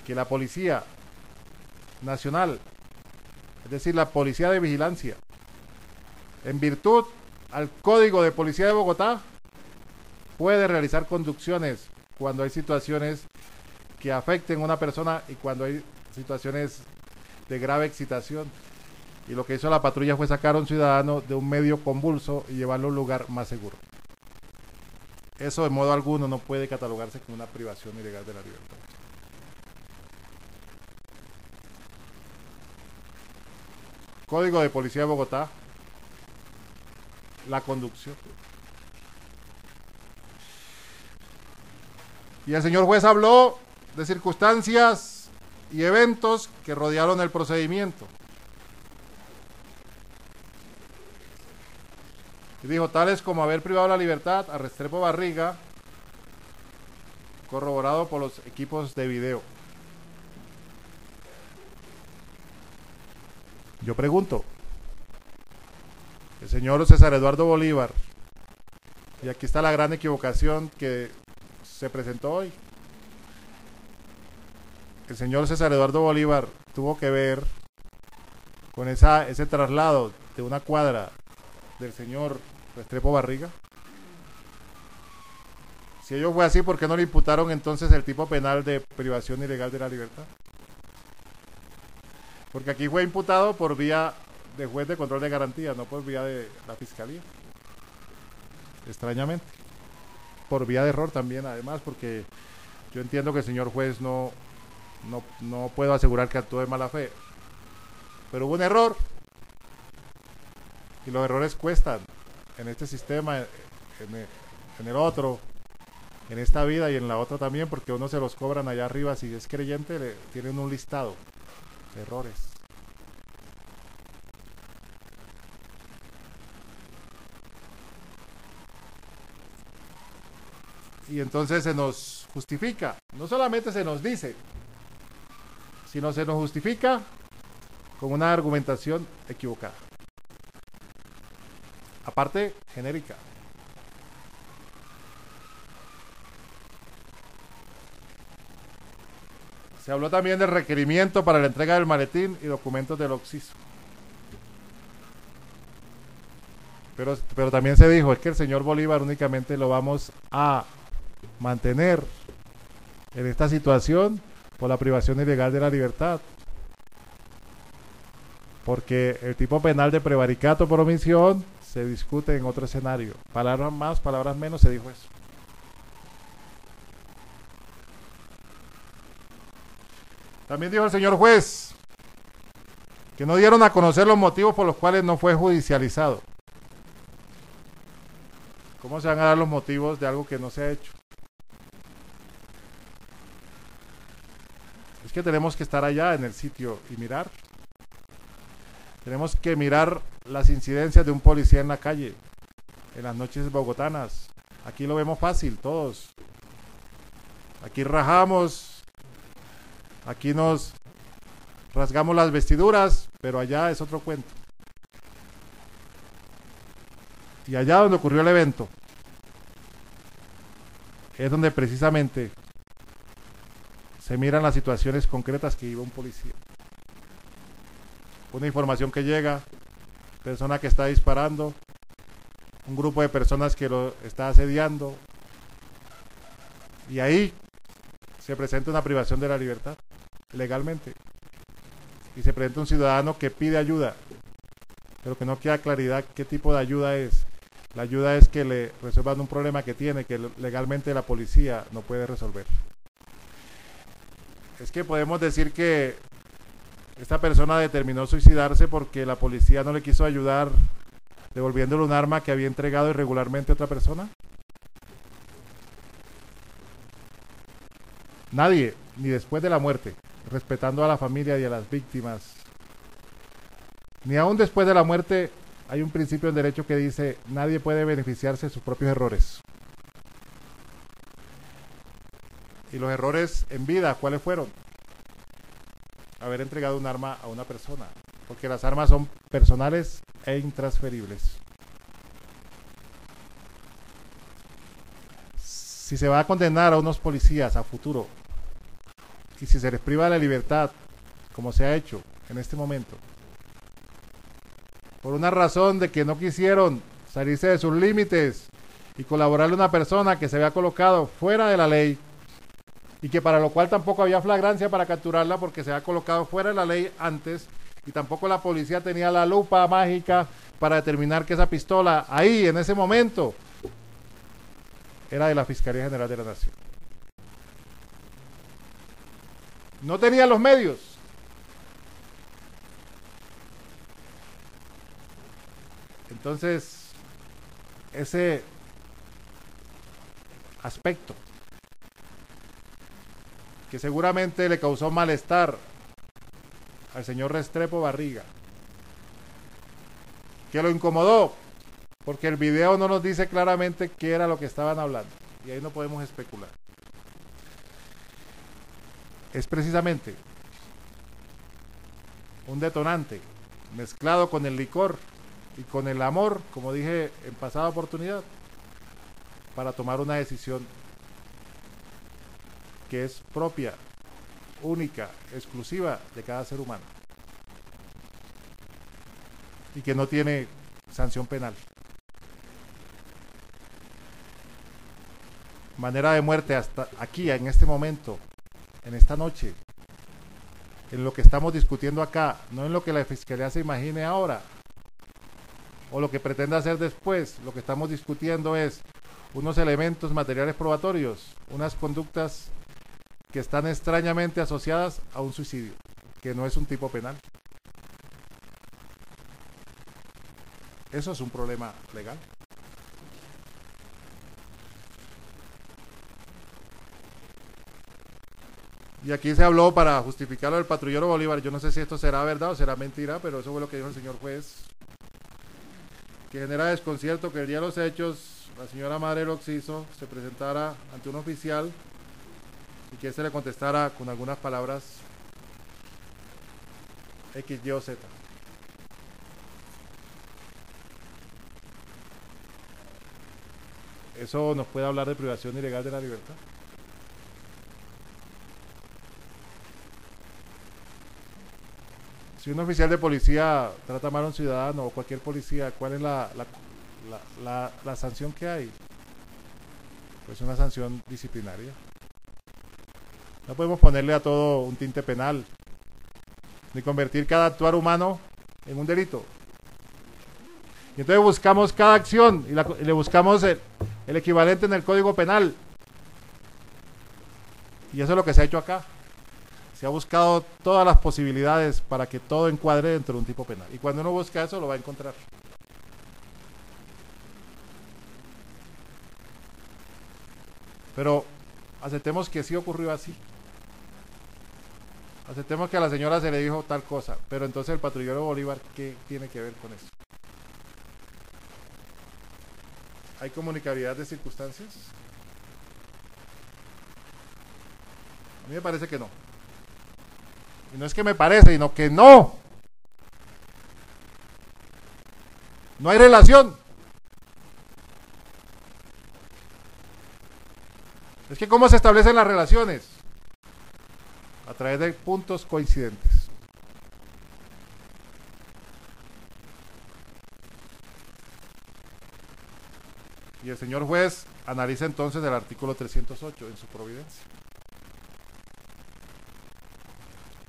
que la Policía Nacional, es decir, la Policía de Vigilancia, en virtud al Código de Policía de Bogotá, puede realizar conducciones cuando hay situaciones que afecten a una persona y cuando hay situaciones de grave excitación. Y lo que hizo la patrulla fue sacar a un ciudadano de un medio convulso y llevarlo a un lugar más seguro. Eso de modo alguno no puede catalogarse como una privación ilegal de la libertad. Código de Policía de Bogotá. La conducción. Y el señor juez habló de circunstancias y eventos que rodearon el procedimiento. Y dijo, tales como haber privado la libertad a Restrepo Barriga, corroborado por los equipos de video. Yo pregunto, el señor César Eduardo Bolívar, y aquí está la gran equivocación que se presentó hoy. El señor César Eduardo Bolívar tuvo que ver con ese traslado de una cuadra del señor Restrepo Barriga. Si ello fue así, ¿por qué no le imputaron entonces el tipo penal de privación ilegal de la libertad? Porque aquí fue imputado por vía de juez de control de garantía, no por vía de la fiscalía. Extrañamente. Por vía de error también, además, porque yo entiendo que el señor juez no puedo asegurar que actuó de mala fe. Pero hubo un error. Y los errores cuestan en este sistema, en el otro, en esta vida y en la otra también, porque uno se los cobran allá arriba. Si es creyente, tienen un listado de errores. Y entonces se nos justifica, no solamente se nos dice, sino se nos justifica con una argumentación equivocada. Aparte, genérica. Se habló también del requerimiento para la entrega del maletín y documentos del occiso. Pero también se dijo, es que el señor Bolívar únicamente lo vamos a mantener en esta situación por la privación ilegal de la libertad. Porque el tipo penal de prevaricato por omisión se discute en otro escenario. Palabras más, palabras menos, se dijo eso. También dijo el señor juez que no dieron a conocer los motivos por los cuales no fue judicializado. ¿Cómo se van a dar los motivos de algo que no se ha hecho? Es que tenemos que estar allá en el sitio y mirar. Tenemos que mirar las incidencias de un policía en la calle, en las noches bogotanas. Aquí lo vemos fácil, todos. Aquí rajamos, aquí nos rasgamos las vestiduras, pero allá es otro cuento. Y allá donde ocurrió el evento, es donde precisamente se miran las situaciones concretas que vive un policía. Una información que llega, persona que está disparando, un grupo de personas que lo está asediando, y ahí se presenta una privación de la libertad, legalmente. Y se presenta un ciudadano que pide ayuda, pero que no queda claridad qué tipo de ayuda es. La ayuda es que le resuelvan un problema que tiene, que legalmente la policía no puede resolver. Es que podemos decir que esta persona determinó suicidarse porque la policía no le quiso ayudar devolviéndole un arma que había entregado irregularmente a otra persona. Nadie, ni después de la muerte, respetando a la familia y a las víctimas, ni aún después de la muerte, hay un principio en derecho que dice: nadie puede beneficiarse de sus propios errores. Y los errores en vida, ¿cuáles fueron? Haber entregado un arma a una persona, porque las armas son personales e intransferibles. Si se va a condenar a unos policías a futuro, y si se les priva de la libertad, como se ha hecho en este momento, por una razón de que no quisieron salirse de sus límites y colaborarle a una persona que se había colocado fuera de la ley, y que para lo cual tampoco había flagrancia para capturarla porque se había colocado fuera de la ley antes, y tampoco la policía tenía la lupa mágica para determinar que esa pistola ahí, en ese momento, era de la Fiscalía General de la Nación. No tenía los medios. Entonces, ese aspecto que seguramente le causó malestar al señor Restrepo Barriga, que lo incomodó, porque el video no nos dice claramente qué era lo que estaban hablando, y ahí no podemos especular. Es precisamente un detonante mezclado con el licor y con el amor, como dije en pasada oportunidad, para tomar una decisión que es propia, única, exclusiva de cada ser humano y que no tiene sanción penal. Manera de muerte hasta aquí, en este momento, en esta noche, en lo que estamos discutiendo acá, no en lo que la Fiscalía se imagine ahora o lo que pretenda hacer después. Lo que estamos discutiendo es unos elementos materiales probatorios, unas conductas que están extrañamente asociadas a un suicidio, que no es un tipo penal. Eso es un problema legal. Y aquí se habló para justificarlo del patrullero Bolívar. Yo no sé si esto será verdad o será mentira, pero eso fue lo que dijo el señor juez, que genera desconcierto que el día de los hechos la señora madre del occiso se presentara ante un oficial y que éste le contestara con algunas palabras X, Y o Z. ¿Eso nos puede hablar de privación ilegal de la libertad? Si un oficial de policía trata mal a un ciudadano o cualquier policía, ¿cuál es la sanción que hay? Pues una sanción disciplinaria. No podemos ponerle a todo un tinte penal, ni convertir cada actuar humano en un delito. Y entonces buscamos cada acción y le buscamos el equivalente en el Código Penal. Y eso es lo que se ha hecho acá. Se ha buscado todas las posibilidades para que todo encuadre dentro de un tipo penal. Y cuando uno busca eso, lo va a encontrar. Pero aceptemos que sí ocurrió así. Aceptemos que a la señora se le dijo tal cosa. Pero entonces el patrullero Bolívar, ¿qué tiene que ver con eso? ¿Hay comunicabilidad de circunstancias? A mí me parece que no. Y no es que me parece, sino que no. No hay relación. Es que ¿cómo se establecen las relaciones? A través de puntos coincidentes. Y el señor juez analiza entonces el artículo 308 en su providencia.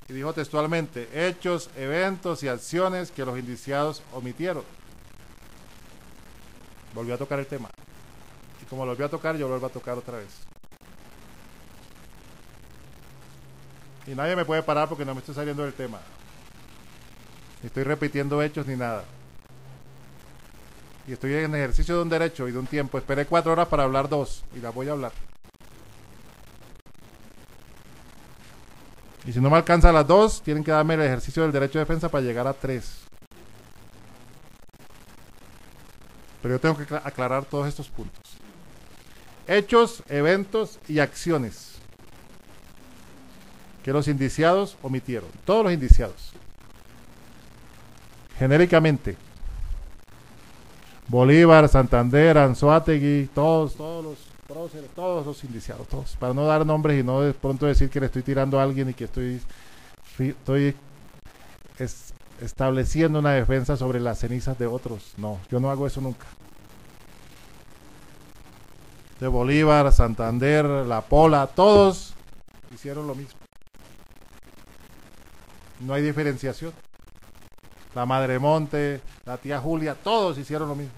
Y dijo textualmente, hechos, eventos y acciones que los indiciados omitieron. Volvió a tocar el tema. Y como lo volvió a tocar, yo lo vuelvo a tocar otra vez. Y nadie me puede parar porque no me estoy saliendo del tema. Ni estoy repitiendo hechos ni nada. Y estoy en ejercicio de un derecho y de un tiempo. Esperé 4 horas para hablar 2 y las voy a hablar. Y si no me alcanza las 2, tienen que darme el ejercicio del derecho de defensa para llegar a 3. Pero yo tengo que aclarar todos estos puntos. Hechos, eventos y acciones que los indiciados omitieron. Todos los indiciados. Genéricamente. Bolívar, Santander, Anzoátegui, todos los próceres, todos los indiciados, todos. Para no dar nombres y no de pronto decir que le estoy tirando a alguien y que estoy estableciendo una defensa sobre las cenizas de otros. No, yo no hago eso nunca. De Bolívar, Santander, La Pola, todos hicieron lo mismo. No hay diferenciación. La Madre Monte, la tía Julia, todos hicieron lo mismo.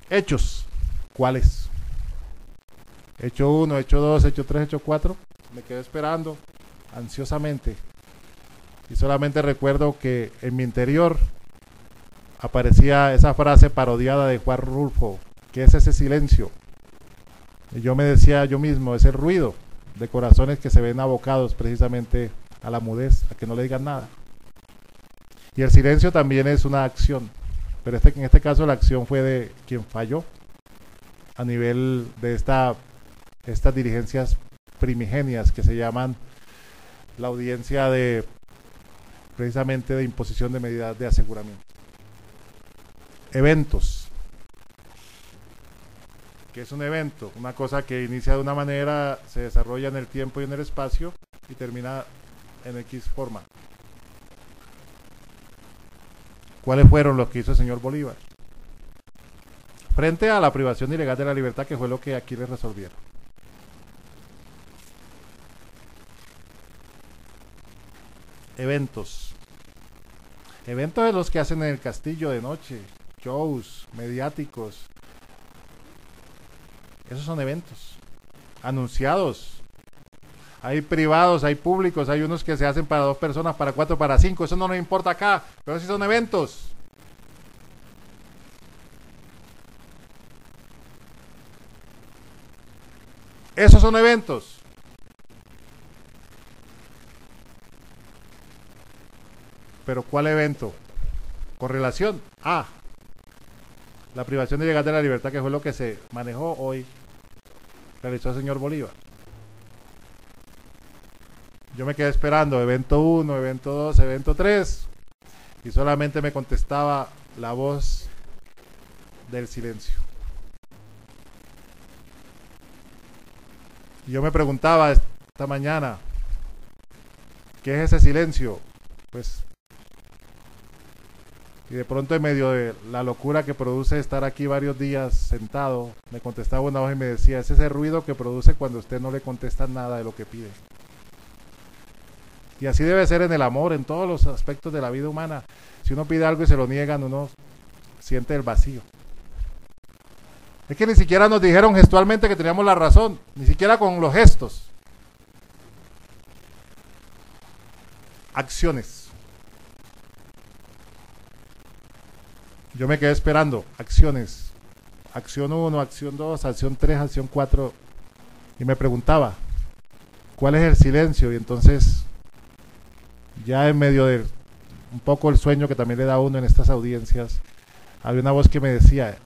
Hechos, ¿cuáles? Hecho 1, hecho 2, hecho 3, hecho 4. Me quedé esperando ansiosamente. Y solamente recuerdo que en mi interior aparecía esa frase parodiada de Juan Rulfo, que es ese silencio. Y yo me decía yo mismo, es el ruido de corazones que se ven abocados precisamente a la mudez, a que no le digan nada. Y el silencio también es una acción, pero en este caso la acción fue de quien falló a nivel de estas dirigencias primigenias que se llaman la audiencia de precisamente de imposición de medidas de aseguramiento. Eventos. ¿Qué es un evento? Una cosa que inicia de una manera, se desarrolla en el tiempo y en el espacio y termina en X forma. ¿Cuáles fueron los que hizo el señor Bolívar? Frente a la privación ilegal de la libertad, que fue lo que aquí le resolvieron. Eventos. Eventos de los que hacen en el castillo de noche, shows mediáticos. Esos son eventos anunciados. Hay privados, hay públicos, hay unos que se hacen para 2 personas, para 4, para 5. Eso no nos importa acá, pero sí son eventos. Esos son eventos. Pero ¿cuál evento? Correlación. La privación ilegal de la libertad, que fue lo que se manejó hoy, realizó el señor Bolívar. Yo me quedé esperando evento 1, evento 2, evento 3 y solamente me contestaba la voz del silencio. Y yo me preguntaba esta mañana, ¿qué es ese silencio? Pues, y de pronto en medio de la locura que produce estar aquí varios días sentado, me contestaba una voz y me decía, es ese ruido que produce cuando usted no le contesta nada de lo que pide. Y así debe ser en el amor, en todos los aspectos de la vida humana. Si uno pide algo y se lo niegan, uno siente el vacío. Es que ni siquiera nos dijeron gestualmente que teníamos la razón, ni siquiera con los gestos. Acciones. Yo me quedé esperando, acciones. Acción 1, acción 2, acción 3, acción 4. Y me preguntaba, ¿cuál es el silencio? Y entonces, ya en medio de un poco el sueño que también le da a uno en estas audiencias, había una voz que me decía,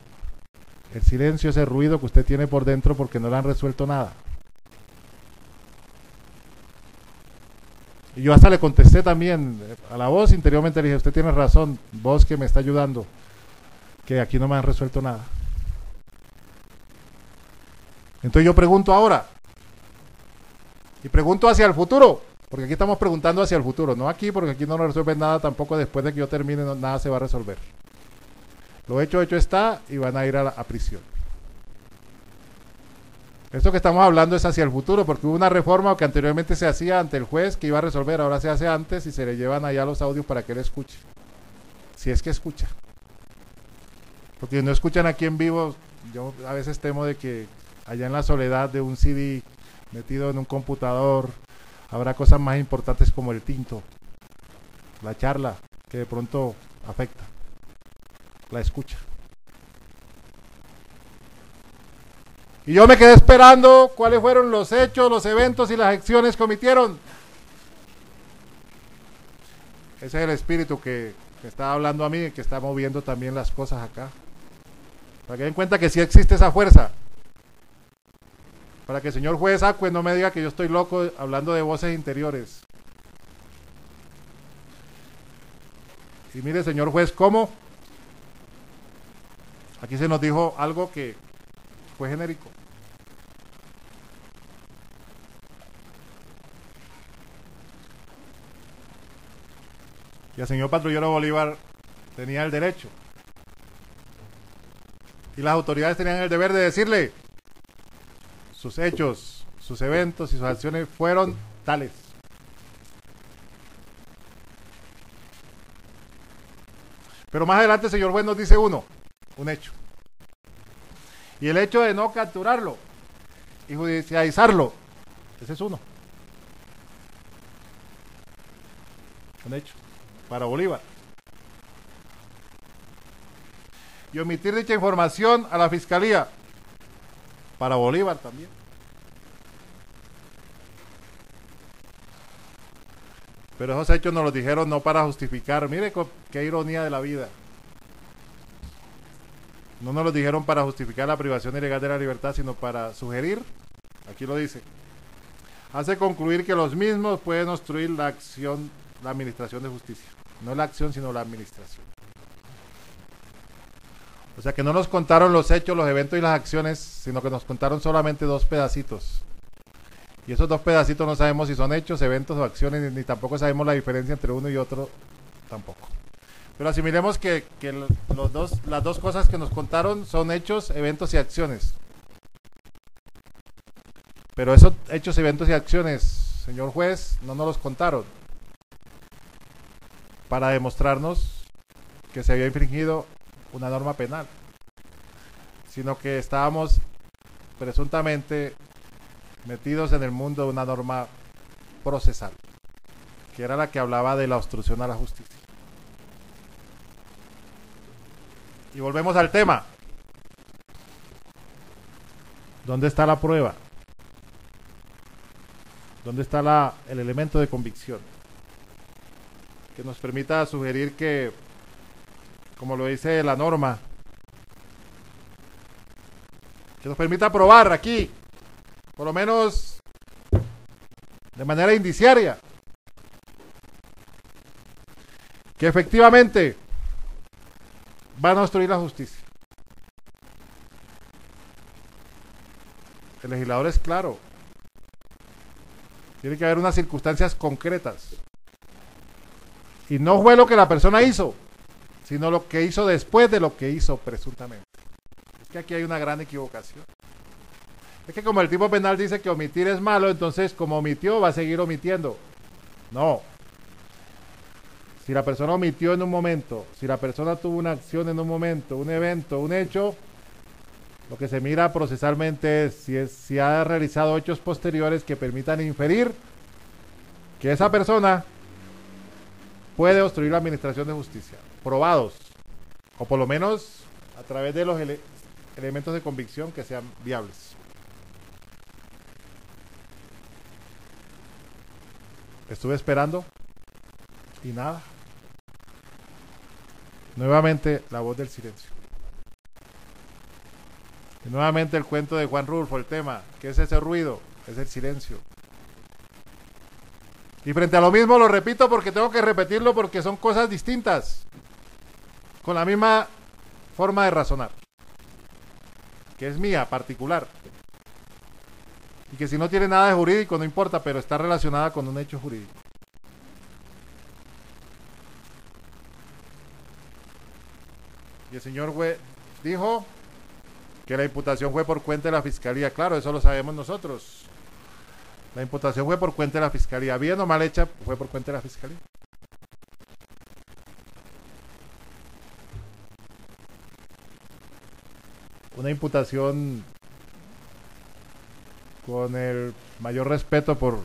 el silencio es el ruido que usted tiene por dentro porque no le han resuelto nada. Y yo hasta le contesté también a la voz interiormente, le dije, usted tiene razón, voz que me está ayudando, que aquí no me han resuelto nada. Entonces yo pregunto ahora, y pregunto hacia el futuro, porque aquí estamos preguntando hacia el futuro, no aquí, porque aquí no nos resuelven nada, tampoco después de que yo termine, nada se va a resolver. Lo hecho está, y van a ir a prisión. Esto que estamos hablando es hacia el futuro, porque hubo una reforma que anteriormente se hacía ante el juez que iba a resolver, ahora se hace antes y se le llevan allá los audios para que él escuche. Si es que escucha. Porque si no escuchan aquí en vivo, yo a veces temo de que allá en la soledad de un CD metido en un computador, habrá cosas más importantes como el tinto, la charla, que de pronto afecta la escucha. Y yo me quedé esperando cuáles fueron los hechos, los eventos y las acciones que cometieron. Ese es el espíritu que está hablando a mí, que está moviendo también las cosas acá. Para que den cuenta que sí existe esa fuerza. Para que el señor juez Acue no me diga que yo estoy loco hablando de voces interiores. Y mire, señor juez, ¿cómo? Aquí se nos dijo algo que fue genérico. Y el señor patrullero Bolívar tenía el derecho. Y las autoridades tenían el deber de decirle sus hechos, sus eventos y sus acciones fueron tales. Pero más adelante el señor juez nos dice un hecho. Y el hecho de no capturarlo y judicializarlo, ese es uno. Un hecho para Bolívar. Y omitir dicha información a la fiscalía, para Bolívar también. Pero esos hechos nos los dijeron no para justificar. Mire qué ironía de la vida. No nos los dijeron para justificar la privación ilegal de la libertad, sino para sugerir, aquí lo dice, hace concluir que los mismos pueden obstruir la acción, la administración de justicia. No la acción, sino la administración. O sea que no nos contaron los hechos, los eventos y las acciones, sino que nos contaron solamente dos pedacitos. Y esos dos pedacitos no sabemos si son hechos, eventos o acciones, ni tampoco sabemos la diferencia entre uno y otro tampoco. Pero asimilemos que las dos cosas que nos contaron son hechos, eventos y acciones. Pero esos hechos, eventos y acciones, señor juez, no nos los contaron para demostrarnos que se había infringido una norma penal, sino que estábamos presuntamente metidos en el mundo de una norma procesal, que era la que hablaba de la obstrucción a la justicia. Y volvemos al tema. ¿Dónde está la prueba? ¿Dónde está el elemento de convicción que nos permita sugerir que, como lo dice la norma, que nos permita probar aquí, por lo menos de manera indiciaria, que efectivamente van a obstruir la justicia? El legislador es claro. Tiene que haber unas circunstancias concretas. Y no fue lo que la persona hizo, sino lo que hizo después de lo que hizo presuntamente. Es que aquí hay una gran equivocación. Es que como el tipo penal dice que omitir es malo, entonces como omitió va a seguir omitiendo. No. Si la persona omitió en un momento, si la persona tuvo una acción en un momento, un evento, un hecho, lo que se mira procesalmente es si ha realizado hechos posteriores que permitan inferir que esa persona puede obstruir la administración de justicia, probados, o por lo menos a través de los elementos de convicción que sean viables. Estuve esperando y nada. Nuevamente la voz del silencio. Y nuevamente el cuento de Juan Rulfo, el tema, ¿qué es ese ruido? Es el silencio. Y frente a lo mismo lo repito porque tengo que repetirlo porque son cosas distintas, con la misma forma de razonar, que es mía, particular, y que si no tiene nada de jurídico no importa, pero está relacionada con un hecho jurídico. Y el señor juez dijo que la imputación fue por cuenta de la fiscalía. Claro, eso lo sabemos nosotros. La imputación fue por cuenta de la fiscalía. Bien o mal hecha, fue por cuenta de la fiscalía. Una imputación con el mayor respeto por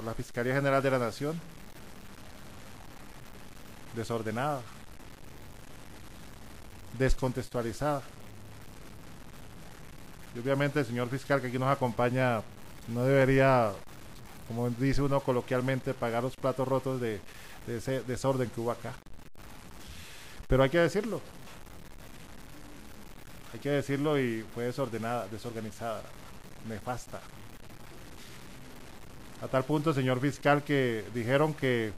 la Fiscalía General de la Nación. Desordenada. Descontextualizada. Y obviamente el señor fiscal que aquí nos acompaña no debería, como dice uno coloquialmente, pagar los platos rotos de ese desorden que hubo acá. Pero hay que decirlo. Hay que decirlo, y fue desordenada, desorganizada, nefasta. A tal punto, señor fiscal, que dijeron que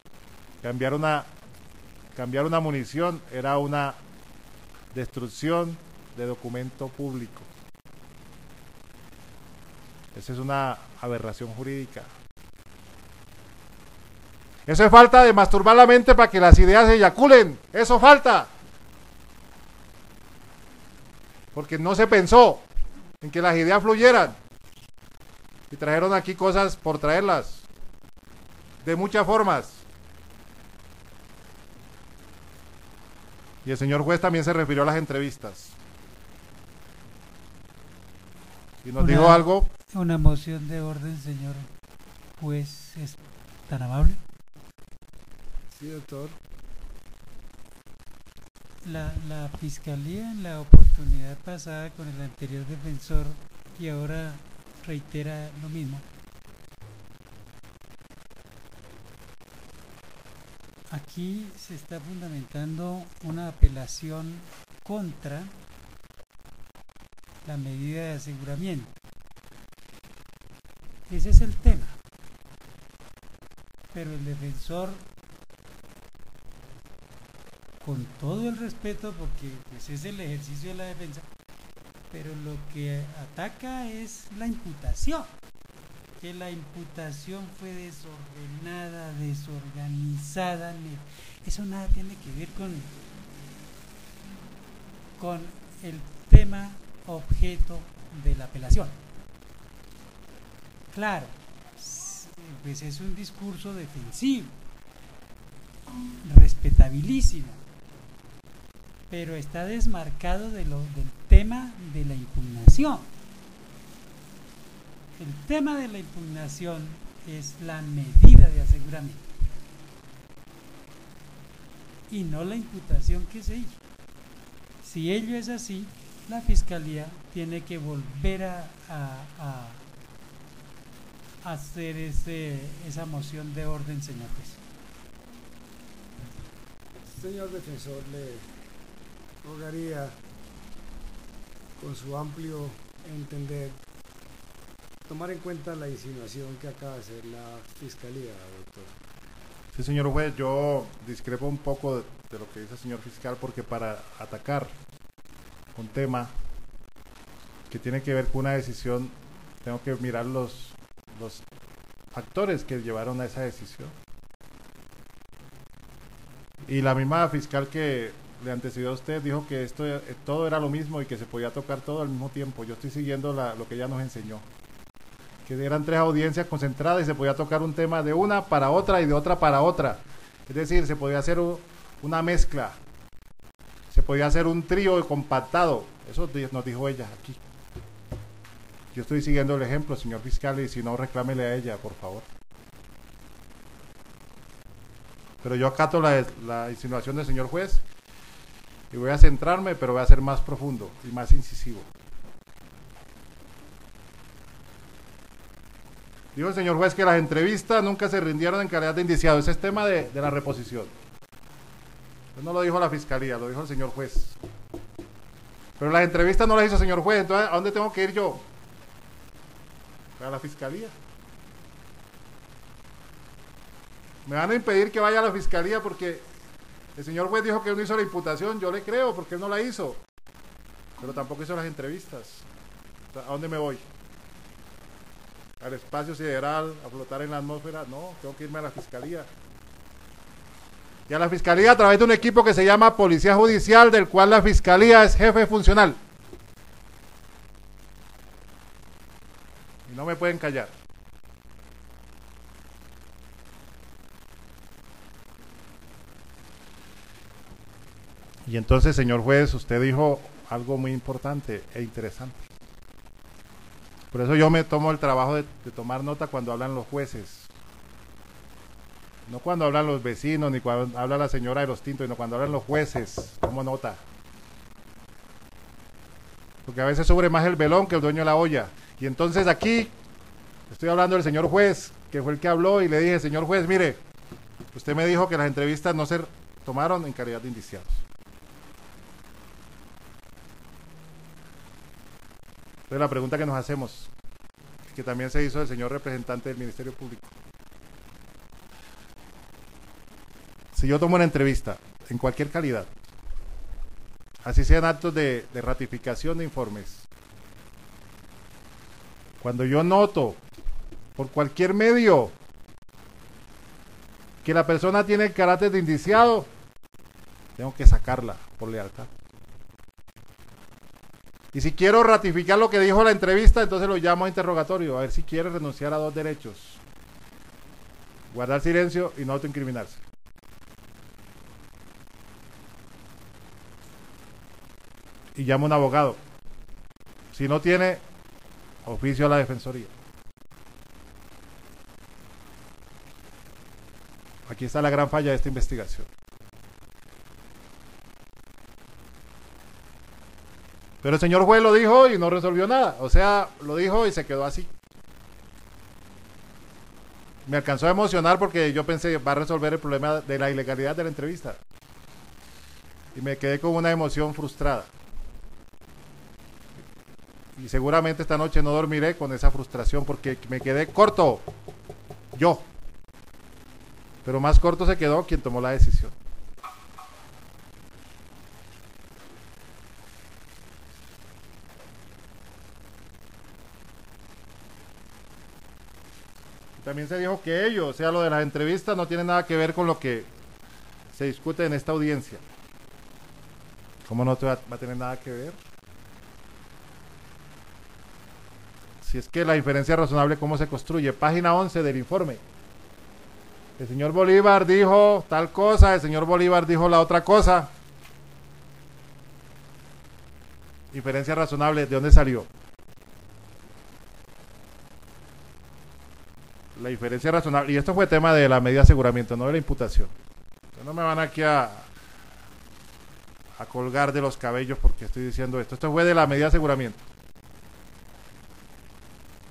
cambiar una munición era una destrucción de documento público. Esa es una aberración jurídica. Eso es falta de masturbar la mente para que las ideas se eyaculen. Eso falta. Porque no se pensó en que las ideas fluyeran. Y trajeron aquí cosas por traerlas, de muchas formas. Y el señor juez también se refirió a las entrevistas. Y nos dijo algo. Una moción de orden, señor juez, ¿es tan amable? Sí, doctor. La fiscalía en la oportunidad pasada con el anterior defensor y ahora reitera lo mismo. Aquí se está fundamentando una apelación contra la medida de aseguramiento. Ese es el tema. Pero el defensor, con todo el respeto, porque pues, es el ejercicio de la defensa, pero lo que ataca es la imputación. Que la imputación fue desordenada, desorganizada. Eso nada tiene que ver con el tema objeto de la apelación. Claro, pues es un discurso defensivo, respetabilísimo, pero está desmarcado del tema de la impugnación. El tema de la impugnación es la medida de aseguramiento y no la imputación que se hizo. Si ello es así, la fiscalía tiene que volver a hacer esa moción de orden, señor juez. Señor defensor, le rogaría, con su amplio entender, tomar en cuenta la insinuación que acaba de hacer la fiscalía, doctor. Sí, señor juez, yo discrepo un poco de lo que dice el señor fiscal, porque para atacar un tema que tiene que ver con una decisión, tengo que mirar los factores que llevaron a esa decisión. Y la misma fiscal que le antecedió a usted dijo que esto todo era lo mismo y que se podía tocar todo al mismo tiempo. Yo estoy siguiendo lo que ella nos enseñó, que eran 3 audiencias concentradas y se podía tocar un tema de una para otra y de otra para otra. Es decir, se podía hacer una mezcla, se podía hacer un trío compactado. Eso nos dijo ella aquí. Yo estoy siguiendo el ejemplo, señor fiscal, y si no, reclámele a ella, por favor. Pero yo acato la insinuación del señor juez y voy a centrarme, pero voy a ser más profundo y más incisivo. Dijo el señor juez que las entrevistas nunca se rindieron en calidad de indiciado. Ese es tema de la reposición. No lo dijo la fiscalía, lo dijo el señor juez. Pero las entrevistas no las hizo el señor juez, entonces ¿a dónde tengo que ir yo? A la fiscalía. Me van a impedir que vaya a la fiscalía porque el señor juez dijo que él no hizo la imputación. Yo le creo porque él no la hizo, pero tampoco hizo las entrevistas. ¿A dónde me voy? ¿Al espacio sideral? ¿A flotar en la atmósfera? No, tengo que irme a la fiscalía. Y a la fiscalía a través de un equipo que se llama Policía Judicial, del cual la fiscalía es jefe funcional. Y no me pueden callar. Y entonces, señor juez, usted dijo algo muy importante e interesante. Por eso yo me tomo el trabajo de tomar nota cuando hablan los jueces. No cuando hablan los vecinos, ni cuando habla la señora de los tintos, sino cuando hablan los jueces. Tomo nota. Porque a veces sube más el velón que el dueño de la olla. Y entonces aquí estoy hablando del señor juez, que fue el que habló, y le dije, señor juez, mire, usted me dijo que las entrevistas no se tomaron en calidad de indiciados. Entonces la pregunta que nos hacemos, que también se hizo el señor representante del Ministerio Público. Si yo tomo una entrevista, en cualquier calidad, así sean actos de ratificación de informes, cuando yo noto, por cualquier medio, que la persona tiene el carácter de indiciado, tengo que sacarla por lealtad. Y si quiero ratificar lo que dijo en la entrevista, entonces lo llamo a interrogatorio, a ver si quiere renunciar a 2 derechos. Guardar silencio y no autoincriminarse. Y llamo a un abogado. Si no tiene, oficio a la defensoría. Aquí está la gran falla de esta investigación. Pero el señor juez lo dijo y no resolvió nada. O sea, lo dijo y se quedó así. Me alcanzó a emocionar porque yo pensé, va a resolver el problema de la ilegalidad de la entrevista. Y me quedé con una emoción frustrada. Y seguramente esta noche no dormiré con esa frustración porque me quedé corto. Yo. Pero más corto se quedó quien tomó la decisión. También se dijo que ello, o sea, lo de las entrevistas no tiene nada que ver con lo que se discute en esta audiencia. ¿Cómo no va a tener nada que ver? Si es que la inferencia razonable, ¿cómo se construye? Página 11 del informe. El señor Bolívar dijo tal cosa, el señor Bolívar dijo la otra cosa. Inferencia razonable, ¿de dónde salió? La inferencia razonable, y esto fue tema de la medida de aseguramiento, no de la imputación. Entonces no me van aquí a colgar de los cabellos porque estoy diciendo esto. Esto fue de la medida de aseguramiento.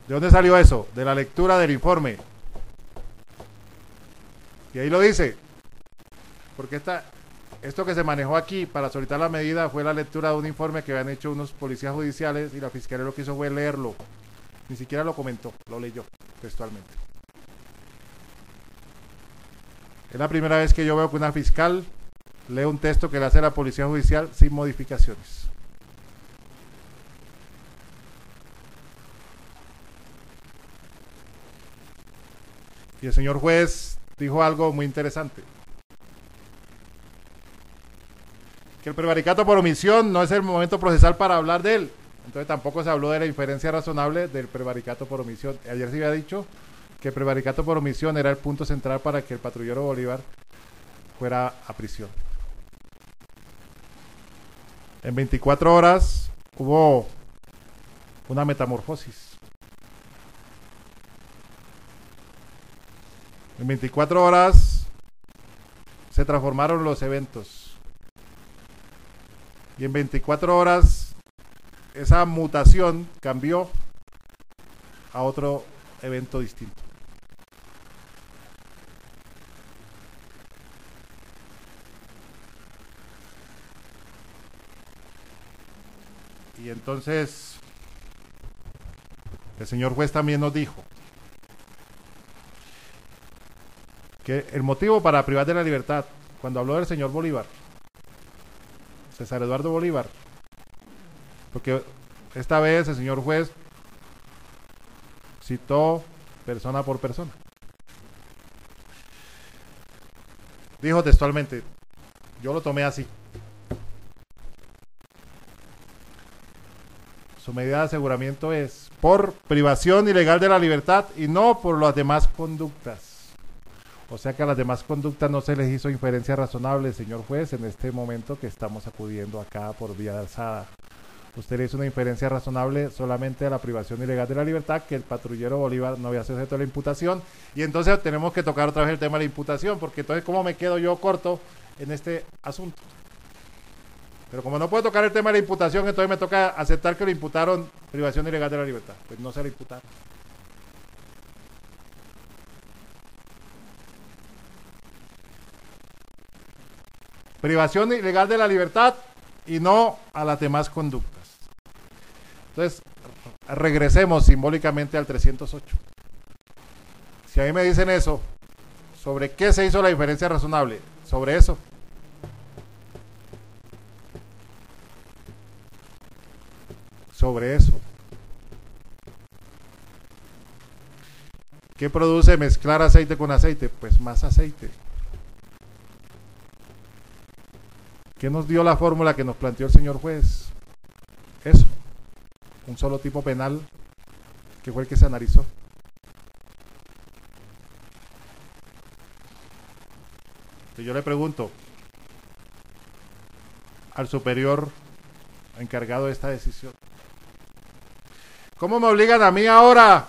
¿De dónde salió eso? De la lectura del informe. Y ahí lo dice. Porque esto que se manejó aquí para solicitar la medida fue la lectura de un informe que habían hecho unos policías judiciales y la fiscalía lo que hizo fue leerlo. Ni siquiera lo comentó, lo leyó textualmente. Es la primera vez que yo veo que una fiscal lee un texto que le hace la policía judicial sin modificaciones. Y el señor juez dijo algo muy interesante. Que el prevaricato por omisión no es el momento procesal para hablar de él. Entonces tampoco se habló de la inferencia razonable del prevaricato por omisión. Ayer se había dicho que el prevaricato por omisión era el punto central para que el patrullero Bolívar fuera a prisión. En 24 horas hubo una metamorfosis. En 24 horas se transformaron los eventos. Y en 24 horas esa mutación cambió a otro evento distinto. Y entonces el señor juez también nos dijo que el motivo para privar de la libertad, cuando habló del señor Bolívar, César Eduardo Bolívar, porque esta vez el señor juez citó persona por persona. Dijo textualmente, yo lo tomé así. Su medida de aseguramiento es por privación ilegal de la libertad y no por las demás conductas. O sea que a las demás conductas no se les hizo inferencia razonable, señor juez, en este momento que estamos acudiendo acá por vía de alzada. Usted le hizo una inferencia razonable solamente a la privación ilegal de la libertad, que el patrullero Bolívar no había sido objeto de la imputación. Y entonces tenemos que tocar otra vez el tema de la imputación, porque entonces ¿cómo me quedo yo corto en este asunto? Pero como no puedo tocar el tema de la imputación, entonces me toca aceptar que le imputaron privación ilegal de la libertad. Pues no se le imputaron. Privación ilegal de la libertad y no a las demás conductas. Entonces, regresemos simbólicamente al 308. Si a mí me dicen eso, ¿sobre qué se hizo la inferencia razonable? Sobre eso. Sobre eso. ¿Qué produce mezclar aceite con aceite? Pues más aceite. ¿Qué nos dio la fórmula que nos planteó el señor juez? Eso. un solo tipo penal que fue el que se analizó. Y yo le pregunto al superior encargado de esta decisión, ¿cómo me obligan a mí ahora,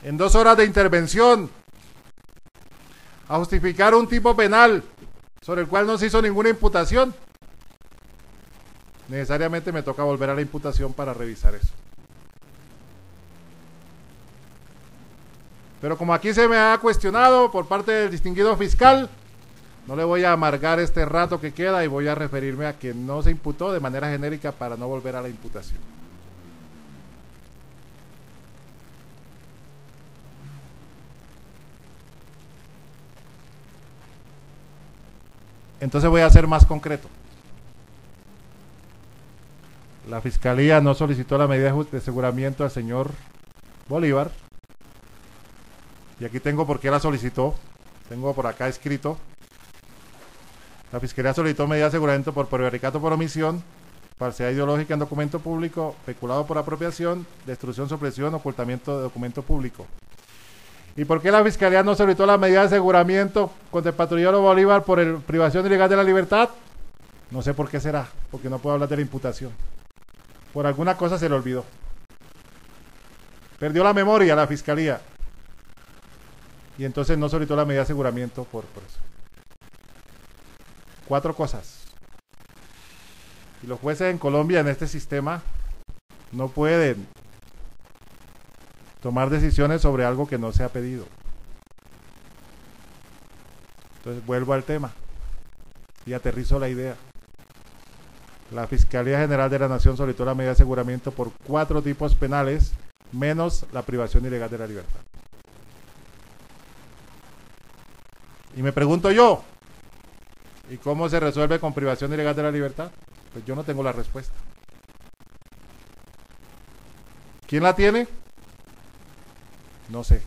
en 2 horas de intervención, a justificar un tipo penal sobre el cual no se hizo ninguna imputación? Necesariamente me toca volver a la imputación para revisar eso. Pero como aquí se me ha cuestionado por parte del distinguido fiscal, no le voy a amargar este rato que queda y voy a referirme a que no se imputó de manera genérica para no volver a la imputación. Entonces voy a ser más concreto. La Fiscalía no solicitó la medida de aseguramiento al señor Bolívar. Y aquí tengo por qué la solicitó. Tengo por acá escrito. La Fiscalía solicitó medida de aseguramiento por prevaricato por omisión, falsedad ideológica en documento público, peculado por apropiación, destrucción, supresión, ocultamiento de documento público. ¿Y por qué la Fiscalía no solicitó la medida de aseguramiento contra el patrullero Bolívar por privación ilegal de la libertad? No sé por qué será, porque no puedo hablar de la imputación. Por alguna cosa se le olvidó. Perdió la memoria la Fiscalía. Y entonces no solicitó la medida de aseguramiento por eso. 4 cosas. Y los jueces en Colombia en este sistema no pueden tomar decisiones sobre algo que no se ha pedido. Entonces vuelvo al tema y aterrizo la idea. La Fiscalía General de la Nación solicitó la medida de aseguramiento por 4 tipos penales, menos la privación ilegal de la libertad. Y me pregunto yo, ¿y cómo se resuelve con privación ilegal de la libertad? Pues yo no tengo la respuesta. ¿Quién la tiene? No sé.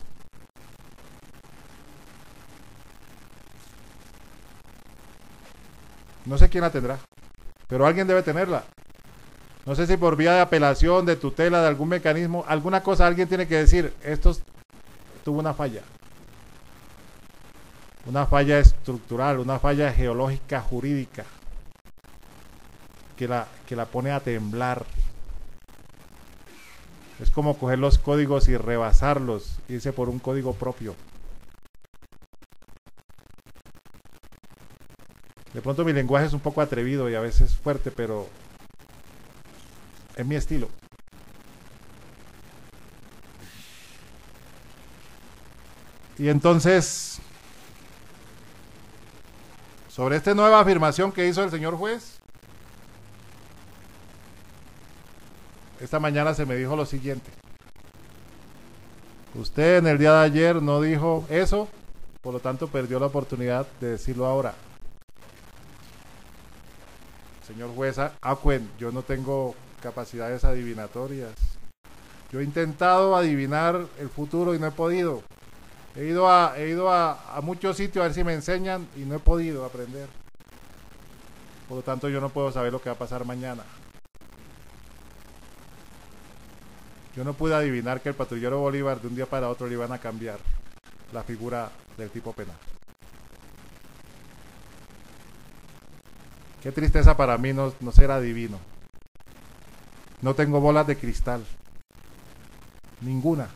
No sé quién la tendrá, pero alguien debe tenerla. No sé si por vía de apelación, de tutela, de algún mecanismo, alguna cosa alguien tiene que decir, esto tuvo una falla. Una falla estructural, una falla geológica jurídica que la pone a temblar. Es como coger los códigos y rebasarlos, irse por un código propio. De pronto mi lenguaje es un poco atrevido y a veces fuerte, pero es mi estilo. Y entonces, sobre esta nueva afirmación que hizo el señor juez, esta mañana se me dijo lo siguiente: usted en el día de ayer no dijo eso, por lo tanto perdió la oportunidad de decirlo ahora. Señor juez Acuen, yo no tengo capacidades adivinatorias. Yo he intentado adivinar el futuro y no he podido. He ido a muchos sitios a ver si me enseñan y no he podido aprender. Por lo tanto, yo no puedo saber lo que va a pasar mañana. Yo no pude adivinar que el patrullero Bolívar de un día para otro le iban a cambiar la figura del tipo penal. Qué tristeza para mí no ser adivino. No tengo bolas de cristal. Ninguna.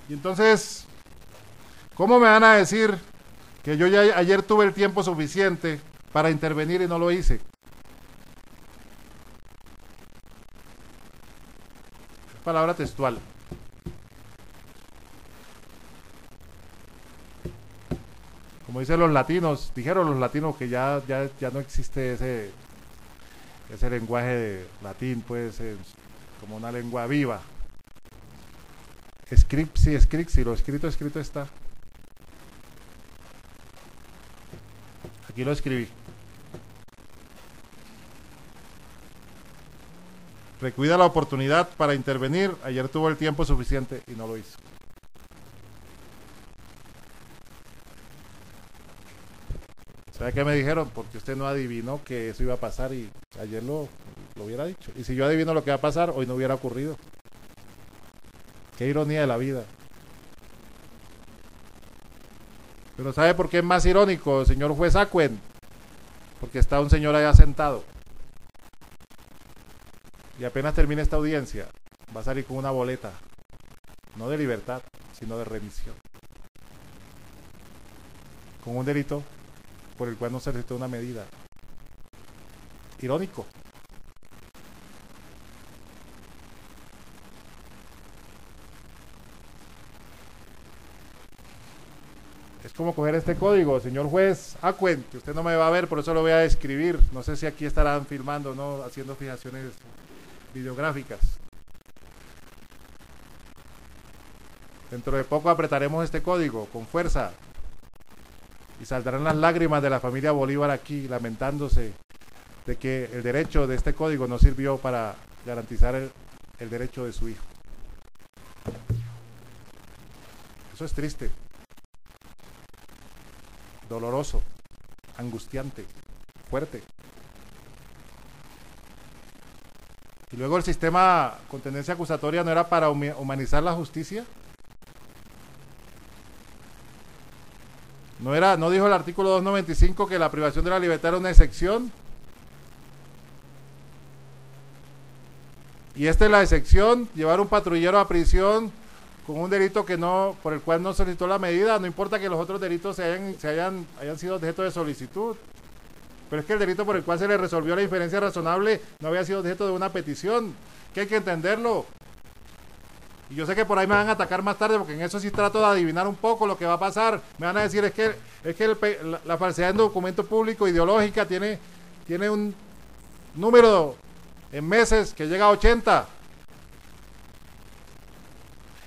Y entonces, ¿cómo me van a decir que yo ya ayer tuve el tiempo suficiente para intervenir y no lo hice? Palabra textual. Como dicen los latinos, dijeron los latinos que ya no existe ese lenguaje de latín, pues, como una lengua viva. Scripsi, lo escrito está. Aquí lo escribí. Recuida la oportunidad para intervenir. Ayer tuvo el tiempo suficiente y no lo hizo. ¿Sabe qué me dijeron? Porque usted no adivinó que eso iba a pasar y ayer lo hubiera dicho. Y si yo adivino lo que va a pasar, hoy no hubiera ocurrido. Qué ironía de la vida. Pero ¿sabe por qué es más irónico, señor juez Acuen? Porque está un señor allá sentado. Y apenas termine esta audiencia, va a salir con una boleta. No de libertad, sino de remisión. Con un delito por el cual no se necesitó una medida. Irónico. Es como coger este código, señor juez Acuen, que usted no me va a ver, por eso lo voy a escribir. No sé si aquí estarán filmando, ¿no? Haciendo fijaciones videográficas. Dentro de poco apretaremos este código con fuerza y saldrán las lágrimas de la familia Bolívar aquí lamentándose de que el derecho de este código no sirvió para garantizar el derecho de su hijo. Eso es triste, doloroso, angustiante, fuerte. Y luego el sistema con tendencia acusatoria no era para humanizar la justicia. No dijo el artículo 295 que la privación de la libertad era una excepción. Y esta es la excepción, llevar un patrullero a prisión con un delito por el cual no solicitó la medida, no importa que los otros delitos hayan sido objeto de solicitud. Pero es que el delito por el cual se le resolvió la inferencia razonable no había sido objeto de una petición, que hay que entenderlo. Y yo sé que por ahí me van a atacar más tarde, porque en eso sí trato de adivinar un poco lo que va a pasar. Me van a decir, es que la falsedad en documento público ideológica tiene un número en meses que llega a 80.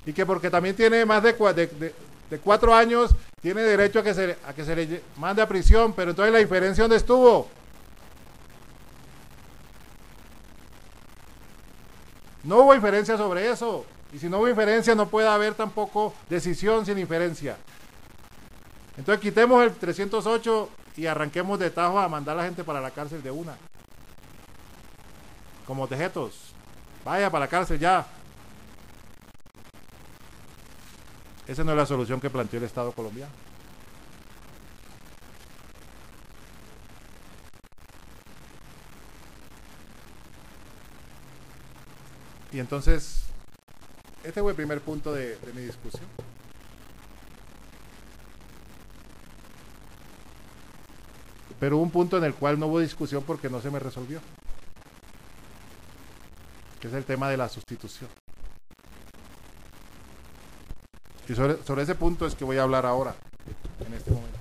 Y que porque también tiene más de 4 años, tiene derecho a que se le mande a prisión. Pero entonces la inferencia, ¿dónde estuvo? No hubo inferencia sobre eso. Y si no hubo inferencia, no puede haber tampoco decisión sin inferencia. Entonces quitemos el 308 y arranquemos de tajo a mandar a la gente para la cárcel de una. Como tejetos. Vaya para la cárcel ya. Esa no es la solución que planteó el Estado colombiano. Y entonces, este fue el primer punto de mi discusión. Pero hubo un punto en el cual no hubo discusión porque no se me resolvió, que es el tema de la sustitución. Y sobre ese punto es que voy a hablar ahora, en este momento.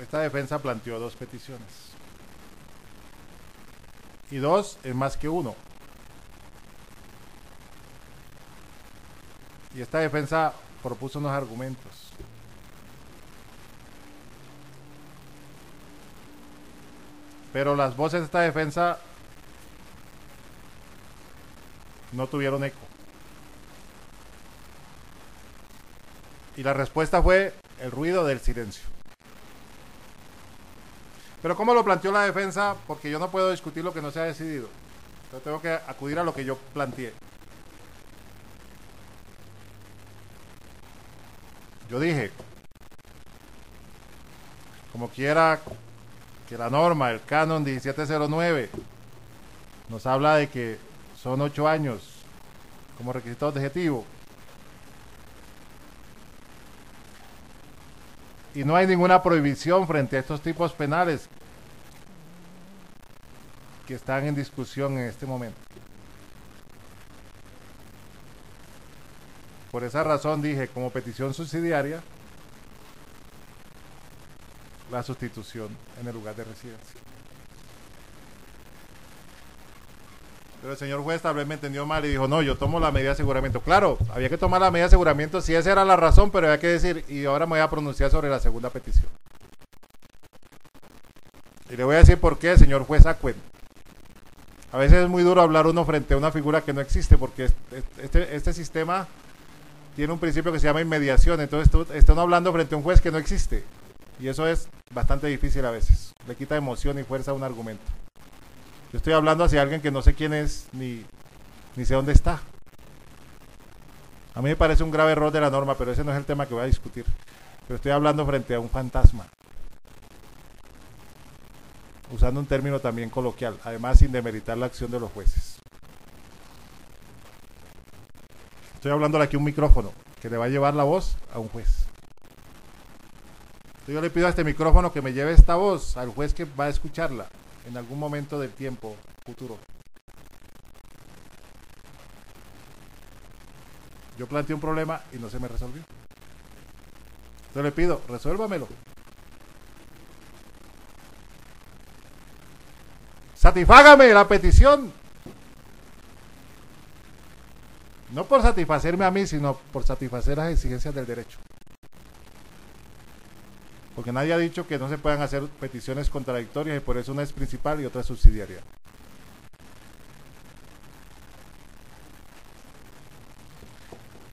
Esta defensa planteó 2 peticiones. Y 2 es más que 1. Y esta defensa propuso unos argumentos. Pero las voces de esta defensa no tuvieron eco. Y la respuesta fue el ruido del silencio. Pero ¿cómo lo planteó la defensa? Porque yo no puedo discutir lo que no se ha decidido. Yo tengo que acudir a lo que yo planteé. Yo dije, como quiera que la norma, el canon 1709, nos habla de que son 8 años como requisito objetivo. Y no hay ninguna prohibición frente a estos tipos penales que están en discusión en este momento. Por esa razón dije, como petición subsidiaria, la sustitución en el lugar de residencia. Pero el señor juez tal vez me entendió mal y dijo, no, yo tomo la medida de aseguramiento. Claro, había que tomar la medida de aseguramiento si esa era la razón, pero había que decir, y ahora me voy a pronunciar sobre la segunda petición. Y le voy a decir por qué, señor juez Acuen. A veces es muy duro hablar uno frente a una figura que no existe, porque este sistema tiene un principio que se llama inmediación. Entonces están hablando frente a un juez que no existe. Y eso es bastante difícil a veces. Le quita emoción y fuerza a un argumento. Yo estoy hablando hacia alguien que no sé quién es ni sé dónde está. A mí me parece un grave error de la norma, pero ese no es el tema que voy a discutir. Pero estoy hablando frente a un fantasma. Usando un término también coloquial, además sin demeritar la acción de los jueces. Estoy hablándole aquí a un micrófono que le va a llevar la voz a un juez. Entonces yo le pido a este micrófono que me lleve esta voz al juez que va a escucharla en algún momento del tiempo futuro. Yo planteé un problema y no se me resolvió. Entonces le pido, resuélvamelo. Satisfágame la petición. No por satisfacerme a mí, sino por satisfacer las exigencias del derecho. Porque nadie ha dicho que no se puedan hacer peticiones contradictorias y por eso una es principal y otra es subsidiaria.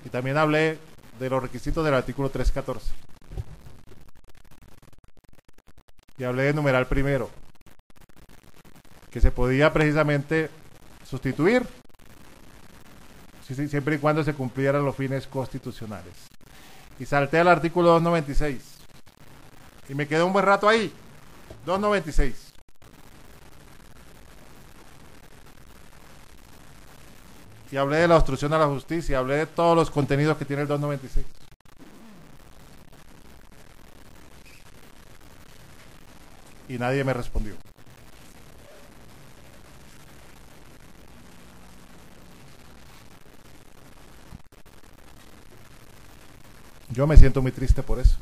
Y también hablé de los requisitos del artículo 314. Y hablé de numeral primero, que se podía precisamente sustituir siempre y cuando se cumplieran los fines constitucionales. Y salté al artículo 296. Y me quedé un buen rato ahí. 296. Y hablé de la obstrucción a la justicia, hablé de todos los contenidos que tiene el 296. Y nadie me respondió. Yo me siento muy triste por eso.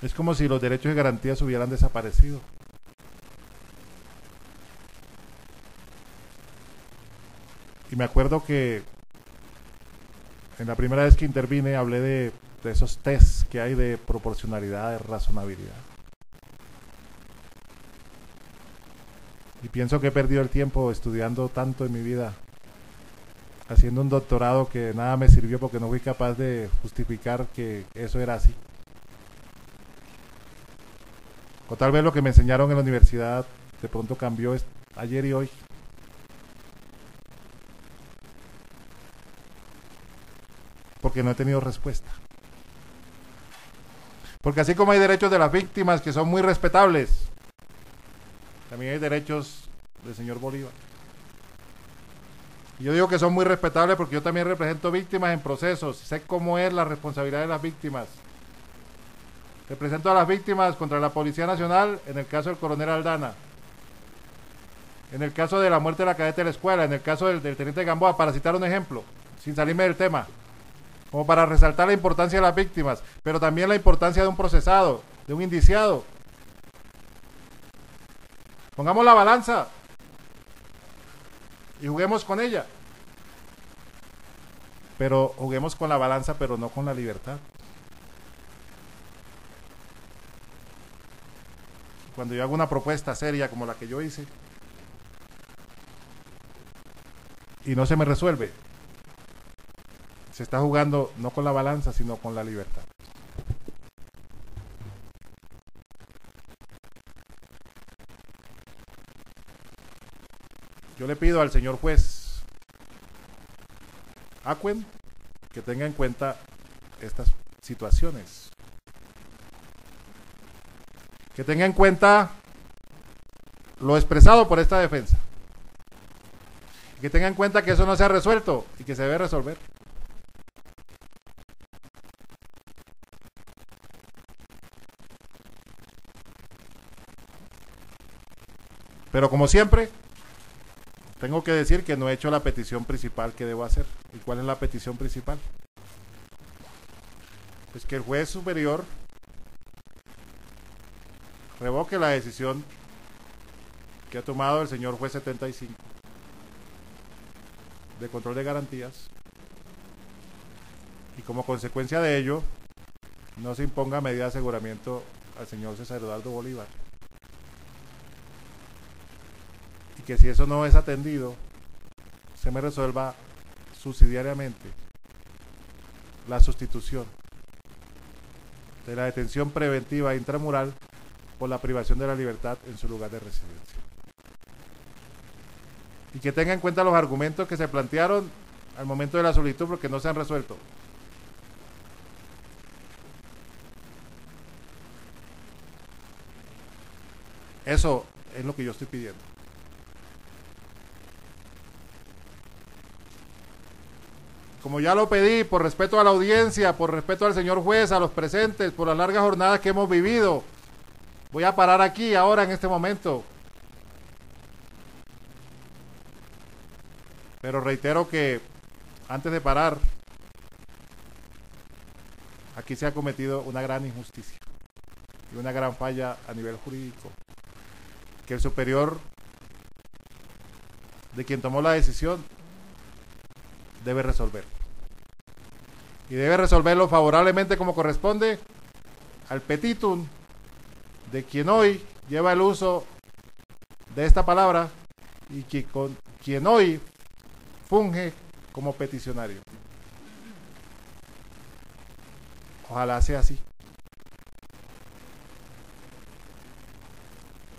Es como si los derechos y garantías hubieran desaparecido. Y me acuerdo que en la primera vez que intervine hablé de esos tests que hay de proporcionalidad, de razonabilidad. Y pienso que he perdido el tiempo estudiando tanto en mi vida, haciendo un doctorado que nada me sirvió porque no fui capaz de justificar que eso era así. O tal vez lo que me enseñaron en la universidad de pronto cambió ayer y hoy. Porque no he tenido respuesta. Porque así como hay derechos de las víctimas que son muy respetables, también hay derechos del señor Bolívar. Y yo digo que son muy respetables porque yo también represento víctimas en procesos, sé cómo es la responsabilidad de las víctimas. Represento a las víctimas contra la Policía Nacional en el caso del coronel Aldana, en el caso de la muerte de la cadete de la escuela, en el caso del teniente Gamboa, para citar un ejemplo, sin salirme del tema, como para resaltar la importancia de las víctimas, pero también la importancia de un procesado, de un indiciado. Pongamos la balanza y juguemos con ella, pero juguemos con la balanza, pero no con la libertad. Cuando yo hago una propuesta seria como la que yo hice y no se me resuelve, se está jugando no con la balanza, sino con la libertad. Yo le pido al señor juez Acuen que tenga en cuenta estas situaciones. Que tenga en cuenta lo expresado por esta defensa. Que tenga en cuenta que eso no se ha resuelto y que se debe resolver. Pero como siempre, tengo que decir que no he hecho la petición principal que debo hacer. ¿Y cuál es la petición principal? Pues que el juez superior revoque la decisión que ha tomado el señor juez 75 de control de garantías, y como consecuencia de ello no se imponga medida de aseguramiento al señor César Eduardo Bolívar, y que si eso no es atendido se me resuelva subsidiariamente la sustitución de la detención preventiva intramural por la privación de la libertad en su lugar de residencia. Y que tenga en cuenta los argumentos que se plantearon al momento de la solicitud, porque no se han resuelto. Eso es lo que yo estoy pidiendo. Como ya lo pedí, por respeto a la audiencia, por respeto al señor juez, a los presentes, por las largas jornadas que hemos vivido, voy a parar aquí ahora en este momento. Pero reitero que antes de parar, aquí se ha cometido una gran injusticia y una gran falla a nivel jurídico, que el superior de quien tomó la decisión debe resolver. Y debe resolverlo favorablemente como corresponde al petitum de quien hoy lleva el uso de esta palabra y que con quien hoy funge como peticionario. Ojalá sea así,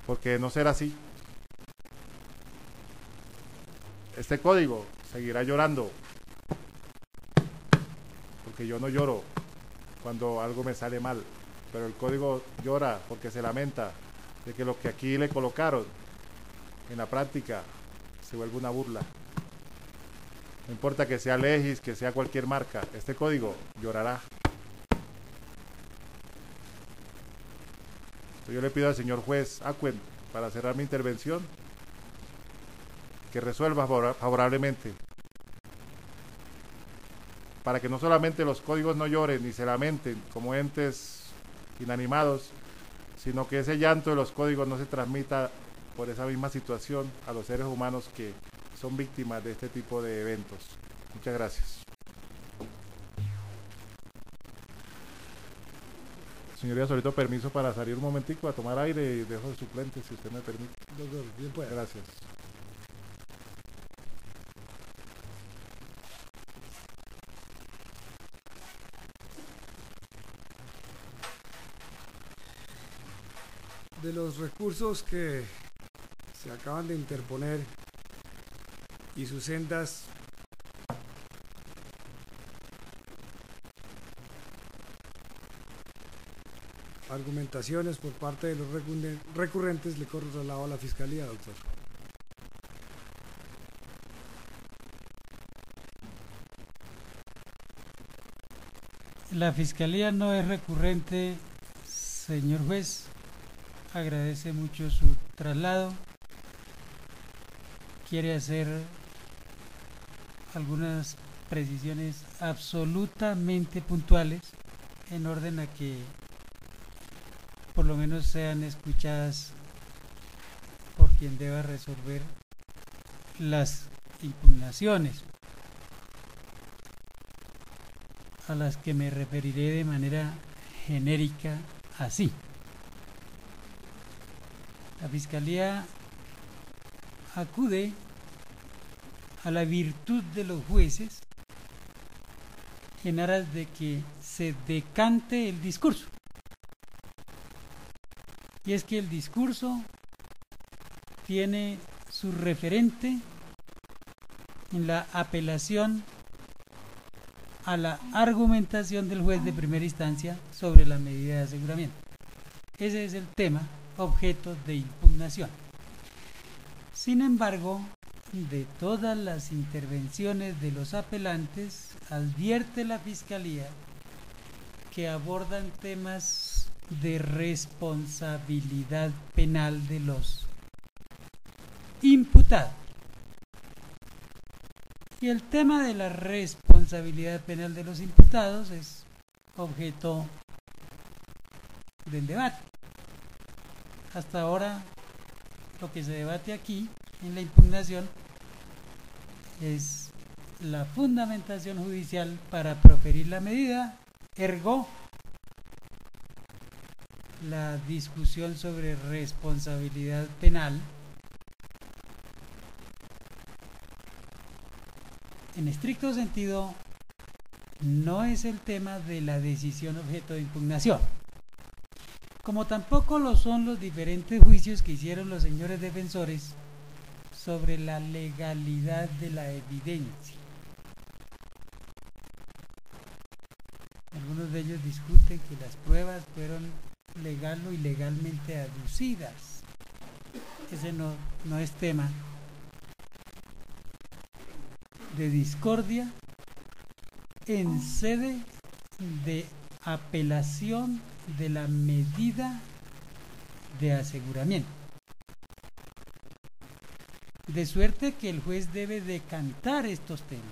porque de no ser así, este código seguirá llorando, porque yo no lloro cuando algo me sale mal, pero el código llora porque se lamenta de que lo que aquí le colocaron en la práctica se vuelve una burla. No importa que sea Legis, que sea cualquier marca, este código llorará. Yo le pido al señor juez Acuen, para cerrar mi intervención, que resuelva favorablemente, para que no solamente los códigos no lloren ni se lamenten como entes inanimados, sino que ese llanto de los códigos no se transmita por esa misma situación a los seres humanos que son víctimas de este tipo de eventos. Muchas gracias. Señoría, solicito permiso para salir un momentico a tomar aire y dejo de suplente, si usted me permite. Doctor, bien pueda. Gracias. De los recursos que se acaban de interponer y sus sendas argumentaciones por parte de los recurrentes, le corro traslado a la Fiscalía, doctor. La Fiscalía no es recurrente, señor juez. Agradece mucho su traslado. Quiere hacer algunas precisiones absolutamente puntuales en orden a que por lo menos sean escuchadas por quien deba resolver las impugnaciones, a las que me referiré de manera genérica así. La Fiscalía acude a la virtud de los jueces en aras de que se decante el discurso. Y es que el discurso tiene su referente en la apelación a la argumentación del juez de primera instancia sobre la medida de aseguramiento. Ese es el tema objeto de impugnación. Sin embargo, de todas las intervenciones de los apelantes, advierte la Fiscalía que abordan temas de responsabilidad penal de los imputados. Y el tema de la responsabilidad penal de los imputados es objeto del debate. Hasta ahora lo que se debate aquí en la impugnación es la fundamentación judicial para proferir la medida, ergo la discusión sobre responsabilidad penal en estricto sentido no es el tema de la decisión objeto de impugnación, como tampoco lo son los diferentes juicios que hicieron los señores defensores sobre la legalidad de la evidencia. Algunos de ellos discuten que las pruebas fueron legal o ilegalmente aducidas. Ese no es tema de discordia en sede de apelación de la medida de aseguramiento. De suerte que el juez debe decantar estos temas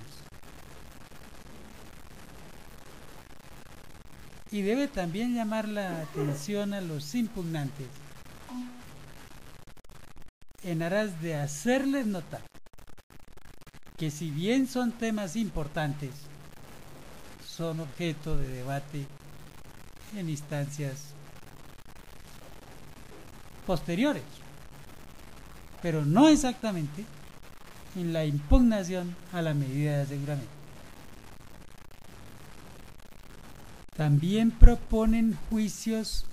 y debe también llamar la atención a los impugnantes en aras de hacerles notar que si bien son temas importantes, son objeto de debate en instancias posteriores, pero no exactamente en la impugnación a la medida de aseguramiento. También proponen juicios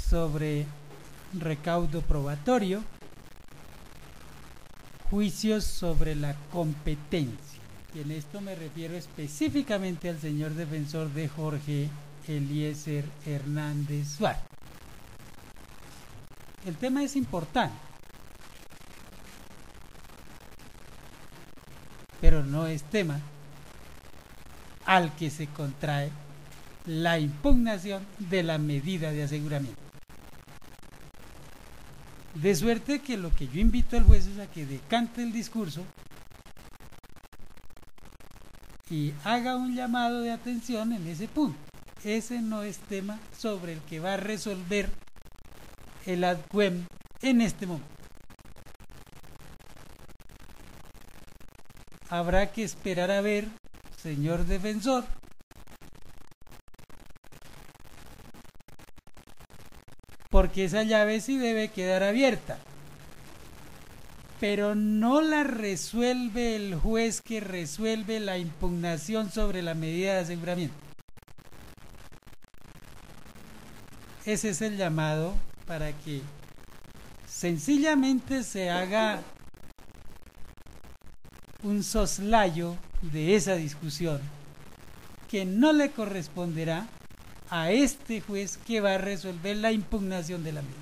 sobre recaudo probatorio, juicios sobre la competencia, y en esto me refiero específicamente al señor defensor de Jorge Eliezer Hernández Suárez. El tema es importante, pero no es tema al que se contrae la impugnación de la medida de aseguramiento. De suerte que lo que yo invito al juez es a que decante el discurso y haga un llamado de atención en ese punto. Ese no es tema sobre el que va a resolver el ad quem en este momento. Habrá que esperar a ver, señor defensor, porque esa llave sí debe quedar abierta, pero no la resuelve el juez que resuelve la impugnación sobre la medida de aseguramiento. Ese es el llamado para que sencillamente se haga un soslayo de esa discusión que no le corresponderá a este juez que va a resolver la impugnación de la medida.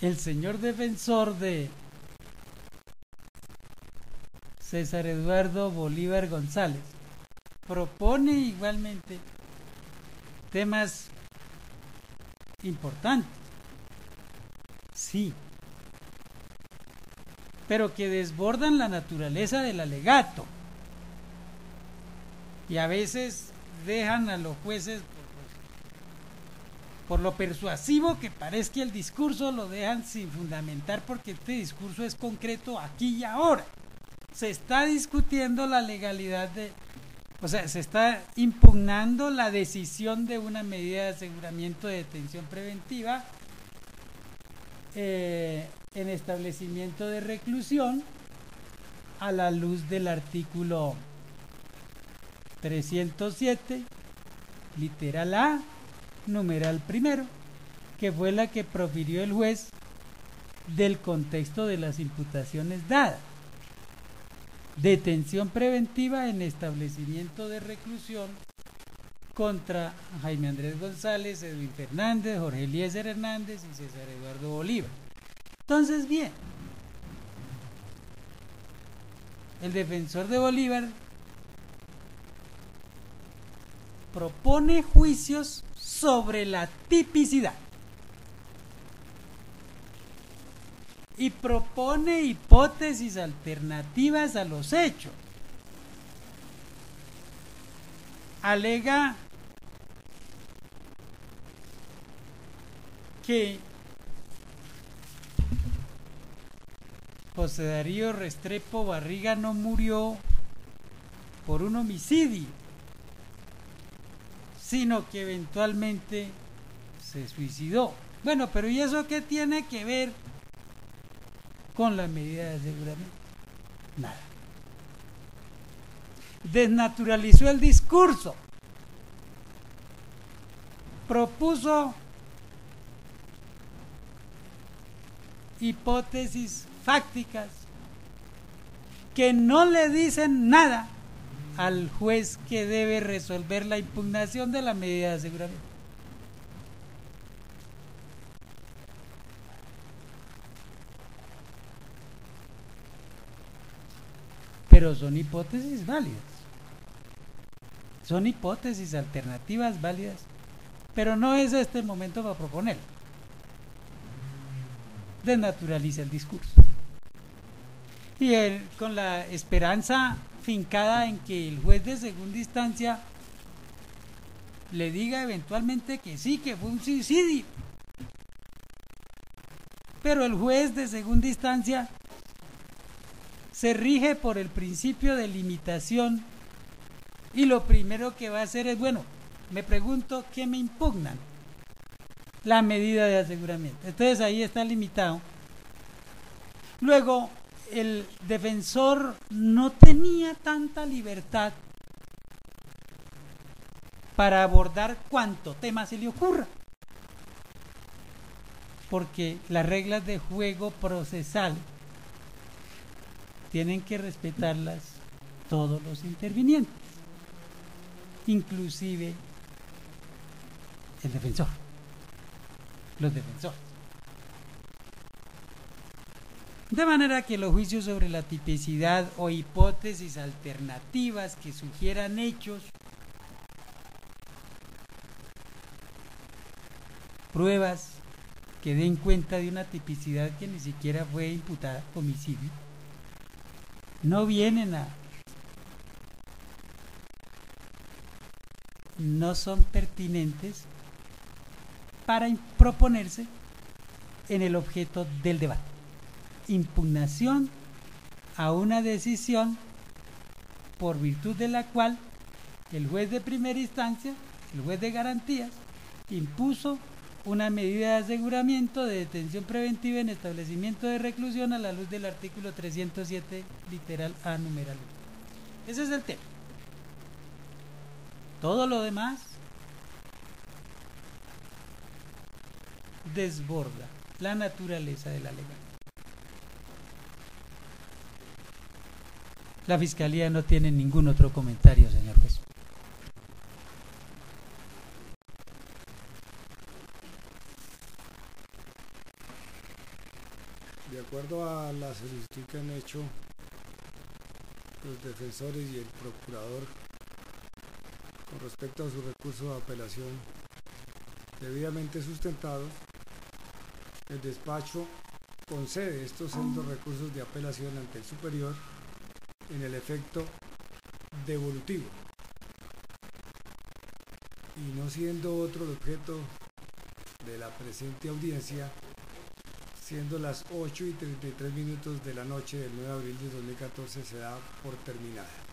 El señor defensor de César Eduardo Bolívar González propone igualmente temas importantes, sí, pero que desbordan la naturaleza del alegato y a veces dejan a los jueces por lo persuasivo que parezca el discurso, lo dejan sin fundamentar, porque este discurso es concreto aquí y ahora. Se está discutiendo la legalidad se está impugnando la decisión de una medida de aseguramiento de detención preventiva en establecimiento de reclusión a la luz del artículo 307, literal A, numeral primero, que fue la que profirió el juez del contexto de las imputaciones dadas. Detención preventiva en establecimiento de reclusión contra Jaime Andrés González, Edwin Fernández, Jorge Eliezer Hernández y César Eduardo Bolívar. Entonces, bien, el defensor de Bolívar propone juicios sobre la tipicidad y propone hipótesis alternativas a los hechos. Alega que José Darío Restrepo Barriga no murió por un homicidio, sino que eventualmente se suicidó. Bueno, pero ¿y eso qué tiene que ver con la medida de aseguramiento? Nada. Desnaturalizó el discurso, propuso hipótesis fácticas que no le dicen nada al juez que debe resolver la impugnación de la medida de aseguramiento. Pero son hipótesis válidas, son hipótesis alternativas válidas, pero no es este el momento para proponer. Desnaturaliza el discurso. Y él, con la esperanza fincada en que el juez de segunda instancia le diga eventualmente que sí, que fue un suicidio. Pero el juez de segunda instancia se rige por el principio de limitación y lo primero que va a hacer es, bueno, me pregunto qué me impugnan, la medida de aseguramiento. Entonces ahí está limitado. Luego, el defensor no tenía tanta libertad para abordar cuanto tema se le ocurra, porque las reglas de juego procesal tienen que respetarlas todos los intervinientes, inclusive el defensor, los defensores. De manera que los juicios sobre la tipicidad o hipótesis alternativas que sugieran hechos, pruebas que den cuenta de una tipicidad que ni siquiera fue imputada homicidio, no son pertinentes para proponerse en el objeto del debate. Impugnación a una decisión por virtud de la cual el juez de primera instancia, el juez de garantías, impuso una medida de aseguramiento de detención preventiva en establecimiento de reclusión a la luz del artículo 307, literal A, numeral 1. Ese es el tema. Todo lo demás desborda la naturaleza de la legalidad. La Fiscalía no tiene ningún otro comentario, señor juez. De acuerdo a la solicitud que han hecho los defensores y el procurador con respecto a su recurso de apelación debidamente sustentado, el despacho concede estos sendos recursos de apelación ante el superior en el efecto devolutivo, y no siendo otro el objeto de la presente audiencia, siendo las 8:33 de la noche del 9 de abril de 2014, se da por terminada.